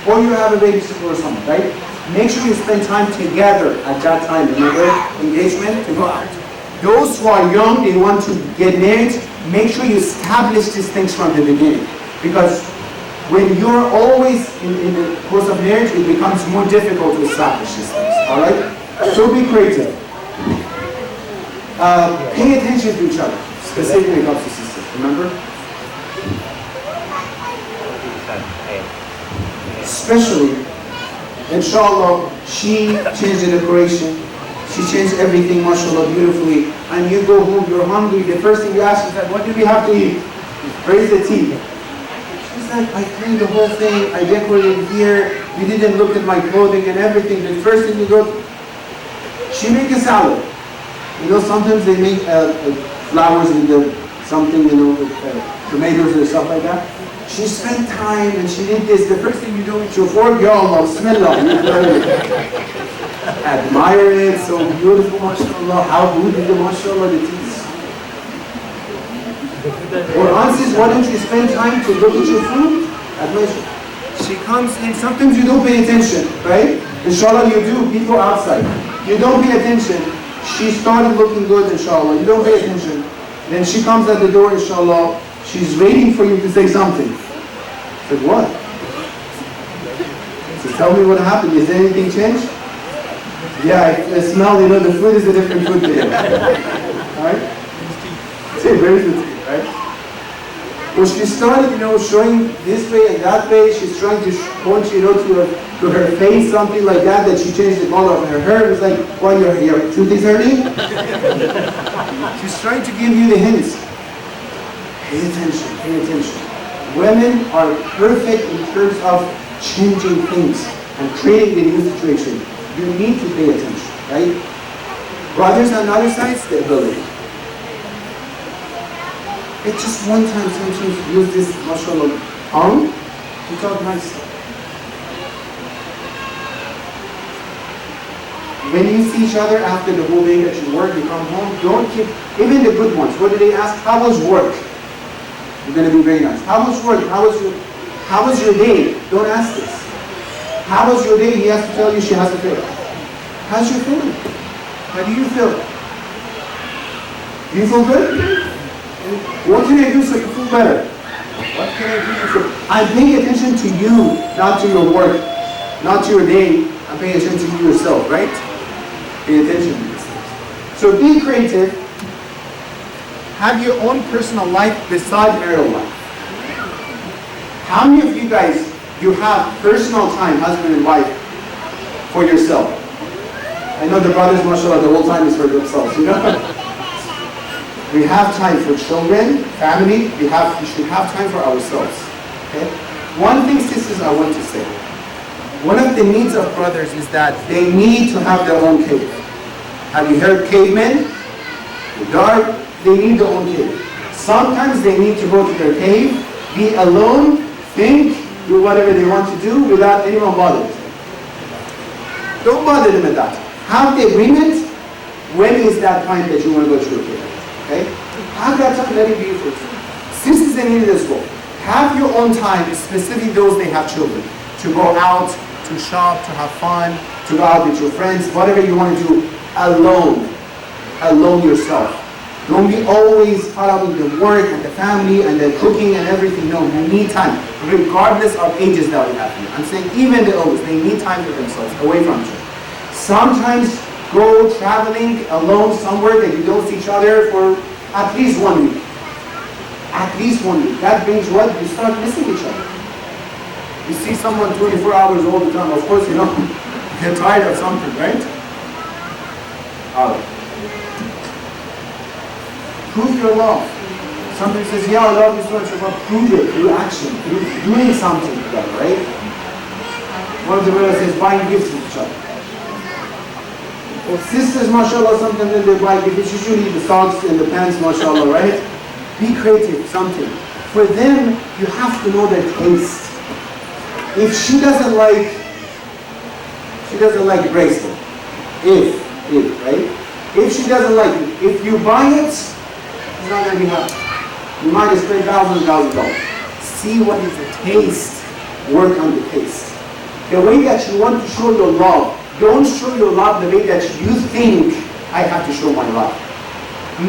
S6: Or you have a babysitter or something, right? Make sure you spend time together at that time. Remember, engagement, to go out. Those who are young, they want to get married, make sure you establish these things from the beginning. Because when you're always in the course of marriage, it becomes more difficult to establish these things. Alright? So be creative. Pay attention to each other, specifically when it comes to sisters. Remember? Especially, inshallah, she changed the decoration. She changed everything, mashallah, beautifully. And you go home, you're hungry. The first thing you ask is that, what do we have to eat? Where's the tea? She's like, I cleaned the whole thing. I decorated here. You didn't look at my clothing and everything. The first thing you go, she make a salad. You know, sometimes they make flowers with something, you know, with tomatoes and stuff like that. She spent time and she did this. The first thing you do with your fork, Ya Allah, Bismillah. Admire it, so beautiful, mashallah. How good is the mashallah it is. Or answers, why don't you spend time to look at your food? Admire. She comes in, sometimes you don't pay attention, right? Inshallah you do, people outside. You don't pay attention. She started looking good, inshallah. You don't pay attention. Then she comes at the door, inshallah. She's waiting for you to say something. I said, what? So tell me what happened. Is there anything changed? Yeah, I smell, you know, the food is a different food today. Alright? See, where's the tea, right? Well, she started, you know, showing this way and that way. She's trying to point, you know, to her face, something like that she changed the color of her hair. It was like, why, your tooth is hurting? She's trying to give you the hints. Pay attention, pay attention. Women are perfect in terms of changing things and creating a new situation. You need to pay attention, right? Brothers on the other side, the ability. It's just one time, sometimes use this, mashallah, tongue to talk nicely. When you see each other after the whole day that you work, you come home, don't keep, even the good ones, what do they ask? How was work? You're going to be very nice. How was work? How was your day? Don't ask this. How was your day? He has to tell you, she has to feel. How's your feeling? How do you feel? Do you feel good? What can I do so you feel better? What can I do to feel? I'm paying attention to you, not to your work, not to your day. I'm paying attention to you yourself, right? Pay attention to these things. So be creative. Have your own personal life beside marital life. How many of you guys, you have personal time, husband and wife, for yourself? I know the brothers, mashallah, the whole time is for themselves, you know? We have time for children, family, we should have time for ourselves. Okay? One thing, sisters, I want to say. One of the needs of brothers is that they need to have their own cave. Have you heard cavemen? The dark, they need their own cave. Sometimes they need to go to their cave, be alone, think, do whatever they want to do without anyone bothering them. Don't bother them at that. Have the agreement. When is that time that you want to go to your cave? Okay? Have that time, let it be for you. Sisters in need as well. Have your own time, especially those they have children, to go out, to shop, to have fun, to go out with your friends, whatever you want to do, alone yourself. Don't be always caught up in the work and the family and the cooking and everything. No, you need time, regardless of ages that we have here. I'm saying even the oldest, they need time for themselves, away from each other. Sometimes go traveling alone somewhere that you don't see each other for at least 1 week. At least 1 week. That brings what? You start missing each other. You see someone 24 hours all the time, of course, you get tired of something, right? Alright. Prove your love. Somebody says, yeah, I love you so much, but prove it through action, through doing something together, right? One of the brothers says, buying gifts with each other. Well, sisters, mashallah, sometimes when they buy gifts, it's usually the socks and the pants, mashallah, right? Be creative, something. For them, you have to know their taste. If she doesn't like bracelet, right? If she doesn't like it, if you buy it, it's not going to be happy. You might have spent thousands of dollars. See what is the taste. Work on the taste. The way that you want to show your love, don't show your love the way that you think I have to show my love.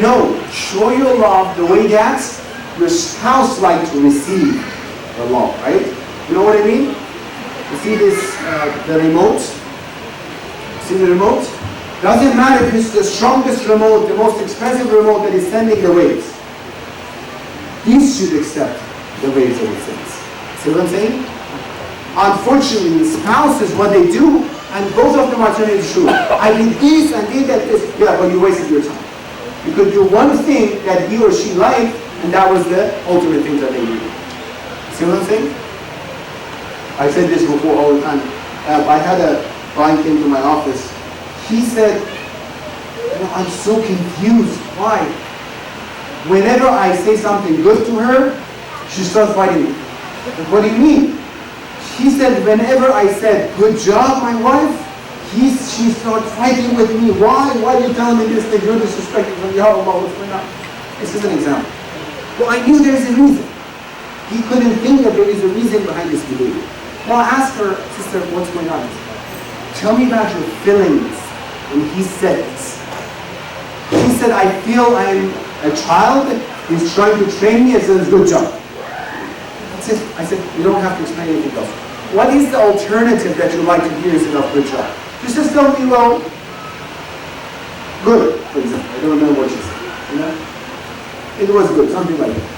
S6: No, show your love the way that your spouse likes to receive the love, right? You know what I mean? You see this, the remote? See the remote? Doesn't matter if it's the strongest remote, the most expensive remote that is sending the waves. These should accept the waves that it sends. See what I'm saying? Unfortunately, spouses, what they do, and both of them are telling the truth. I did this and did that, this. Yeah, but you wasted your time. You could do one thing that he or she liked, and that was the ultimate thing that they needed. See what I'm saying? I said this before all the time. I had a client came to my office. He said, I'm so confused. Why? Whenever I say something good to her, she starts fighting me. What do you mean? He said, whenever I said, good job, my wife, she starts fighting with me. Why? Why are you telling me this thing? You're disrespecting me. Ya Allah, what's going on? This is an example. Well, I knew there's a reason. He couldn't think that there is a reason behind this behavior. Now I asked her, sister, what's going on? Tell me about your feelings when he said this. He said, I feel I'm a child. He's trying to train me. I said, good job. That's it. I said, you don't have to explain anything else. What is the alternative that you like to hear instead of good job? Just tell me, well, good, for example. I don't remember what she said. You know? It was good, something like that.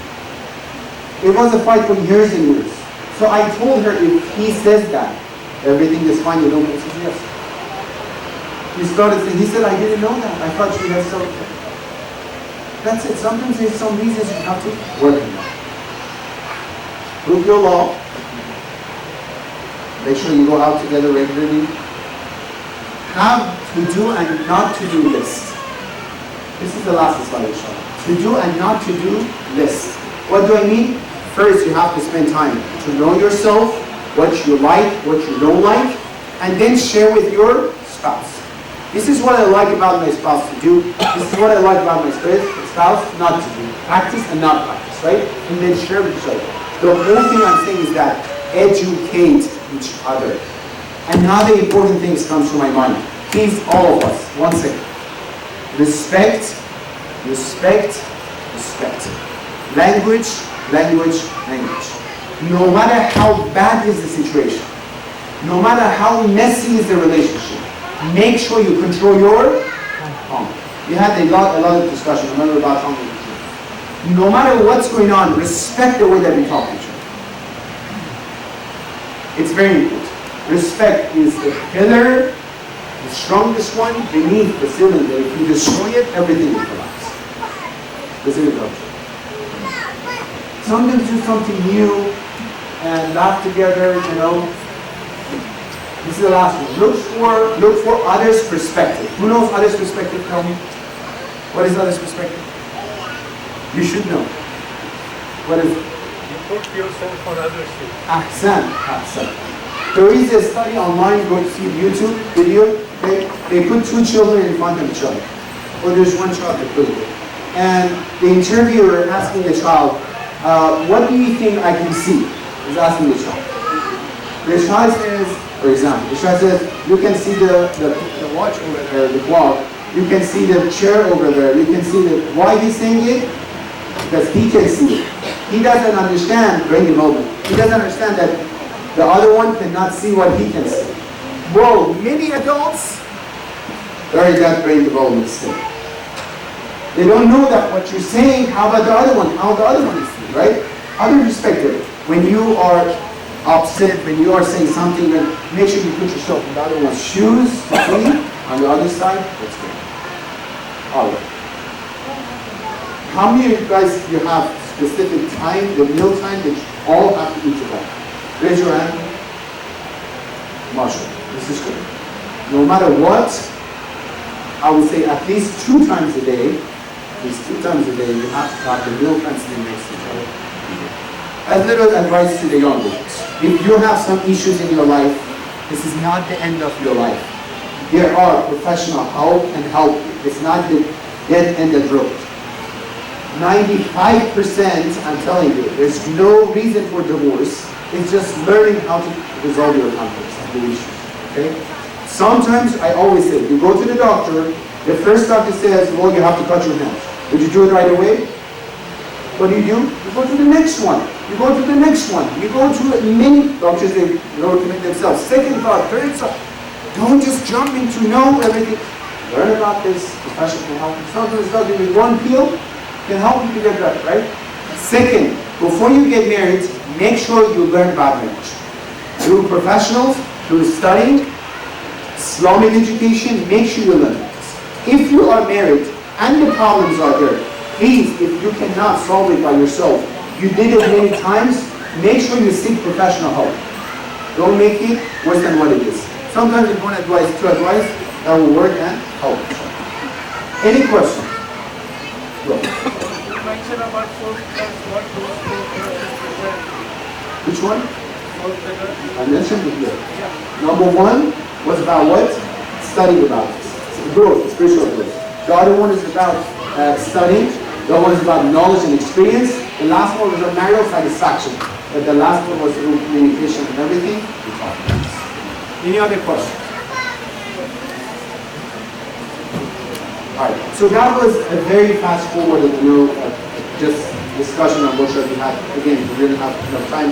S6: It was a fight for years and years. So I told her, if he says that, everything is fine, you don't know. She said, yes. He started saying, he said, I didn't know that. I thought she had something. That's it. Sometimes there's some reasons you have to work on that. Prove your law. Make sure you go out together regularly. Have to do and not to do list. This is the last slide, inshallah. To do and not to do list. What do I mean? First, you have to spend time to know yourself, what you like, what you don't like, and then share with your spouse. This is what I like about my spouse to do. This is what I like about my spouse not to do. Practice and not practice, right? And then share with each other. The whole thing I'm saying is that educate each other. And now the important things comes to my mind. Please, all of us, one second. Respect, respect, respect. Language, language, language. No matter how bad is the situation, no matter how messy is the relationship, make sure you control your tongue. We had a lot of discussion, remember, about tongue. No matter what's going on, respect the way that we talk to each other. It's very important. Respect is the pillar, the strongest one beneath the cylinder. If you destroy it, everything will collapse. This is it. Sometimes do something new and laugh together, you know. This is the last one. Look for others' perspective. Who knows others' perspective? Tell me. What is others' perspective? You should know. What is it?
S9: You put yourself on others' feet.
S6: Ahsan. There is a study online, go to see YouTube video. They put two children in front of each other. Or there's one child that goes there. and the interviewer asking the child, what do you think I can see? He's asking the child. The child says, for example, the child says, you can see the watch over there, the clock. You can see the chair over there. You can see the... Why he's saying it? Because he can see it. He doesn't understand brain development. He doesn't understand that the other one cannot see what he can see. Bro, many adults, they're in that brain development state. They don't know that what you're saying, how about the other one? How the other one is seeing, right? Other perspective. When you are upset, when you are saying something, then make sure you put yourself in the other one's shoes to see on the other side. That's good. All right. How many of you guys you have specific time, the meal time that you all have to eat together? Raise your hand. Marshall, this is good. No matter what, I would say at least 2 times a day, you have to have the meal time sitting next to each other. A little advice to the young ones. If you have some issues in your life, this is not the end of your life. There are professional help and help you. It's not the dead end of the road. 95%, I'm telling you, there's no reason for divorce. It's just learning how to resolve your conflicts and the issues. Okay? Sometimes, I always say, you go to the doctor, the first doctor says, well, you have to cut your nails. Would you do it right away? What do? You go to the next one. You go to the next one. You go to many doctors, they recommend themselves. Second thought, third thought. Don't just jump into know everything. Learn about this, professional help. Sometimes not even one pill can help you to get better, right? Second, before you get married, make sure you learn about marriage. Through professionals, through studying, Islamic education, make sure you learn this. If you are married and the problems are there, please, if you cannot solve it by yourself, you did it many times, make sure you seek professional help. Don't make it worse than what it is. Sometimes if one advice, 2 advice, that will work and help. Any question? Go.
S9: You mentioned about 4 plus, what those 4 represent?
S6: Which one?
S9: 4 pillars.
S6: I mentioned it here. Number 1 was about what? Studying about it. Growth, spiritual growth. The other one is about studying. The other one is about knowledge and experience. The last one was a marital satisfaction. But the last one was through communication and everything. Any other questions? Alright, so that was a very fast forward, just discussion on workshop we had. Again, we didn't have enough time.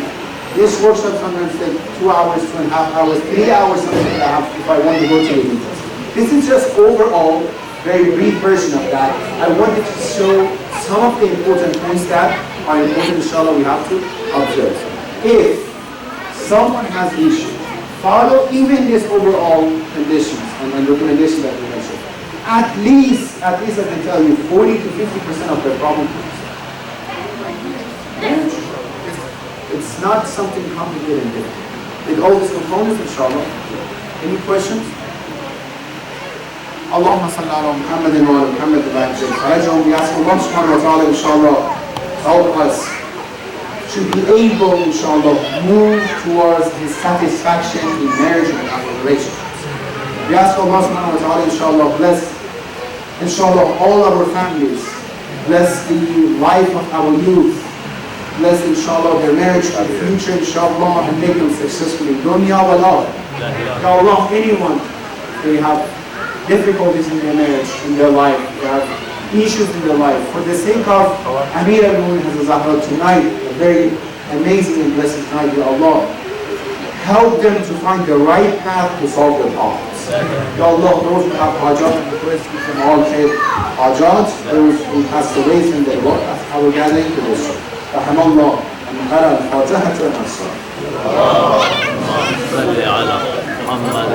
S6: This workshop sometimes takes 2 hours, 2.5 hours, 3 hours sometimes if I want to go to the details. This is just overall, very brief version of that. I wanted to show some of the important points that are important, inshallah, we have to observe. If someone has issues, follow even this overall conditions and recommendations that we mentioned. At least I can tell you, 40 to 50% of the problem comes. It's not something complicated and difficult. With all these components, inshallah. Any questions? Allahumma salli ala Muhammadin wa ala Muhammad wa ala we ask Allah subhanahu wa ta'ala, inshallah, help us to be able, inshallah, move towards His satisfaction in marriage and our relationships. We ask Allah subhanahu wa ta'ala, inshallah, bless, inshallah, all our families. Bless the life of our youth. Bless, inshallah, their marriage and future, inshallah, and make them successful in dunya wal akhirah. Ya Allah, anyone, they have difficulties in their marriage, in their life, they have issues in their life. For the sake of Amir al-Mu'min Zahra tonight, a very amazing and blessed night, Ya Allah, help them to find the right path to solve their problems. Ya Allah, those who have hajat, and request from all khair hajat, those who passed away from their work, our gathering to this. رحم الله أن نرى الفاتحة والنصر.
S5: اللهم صل على محمد.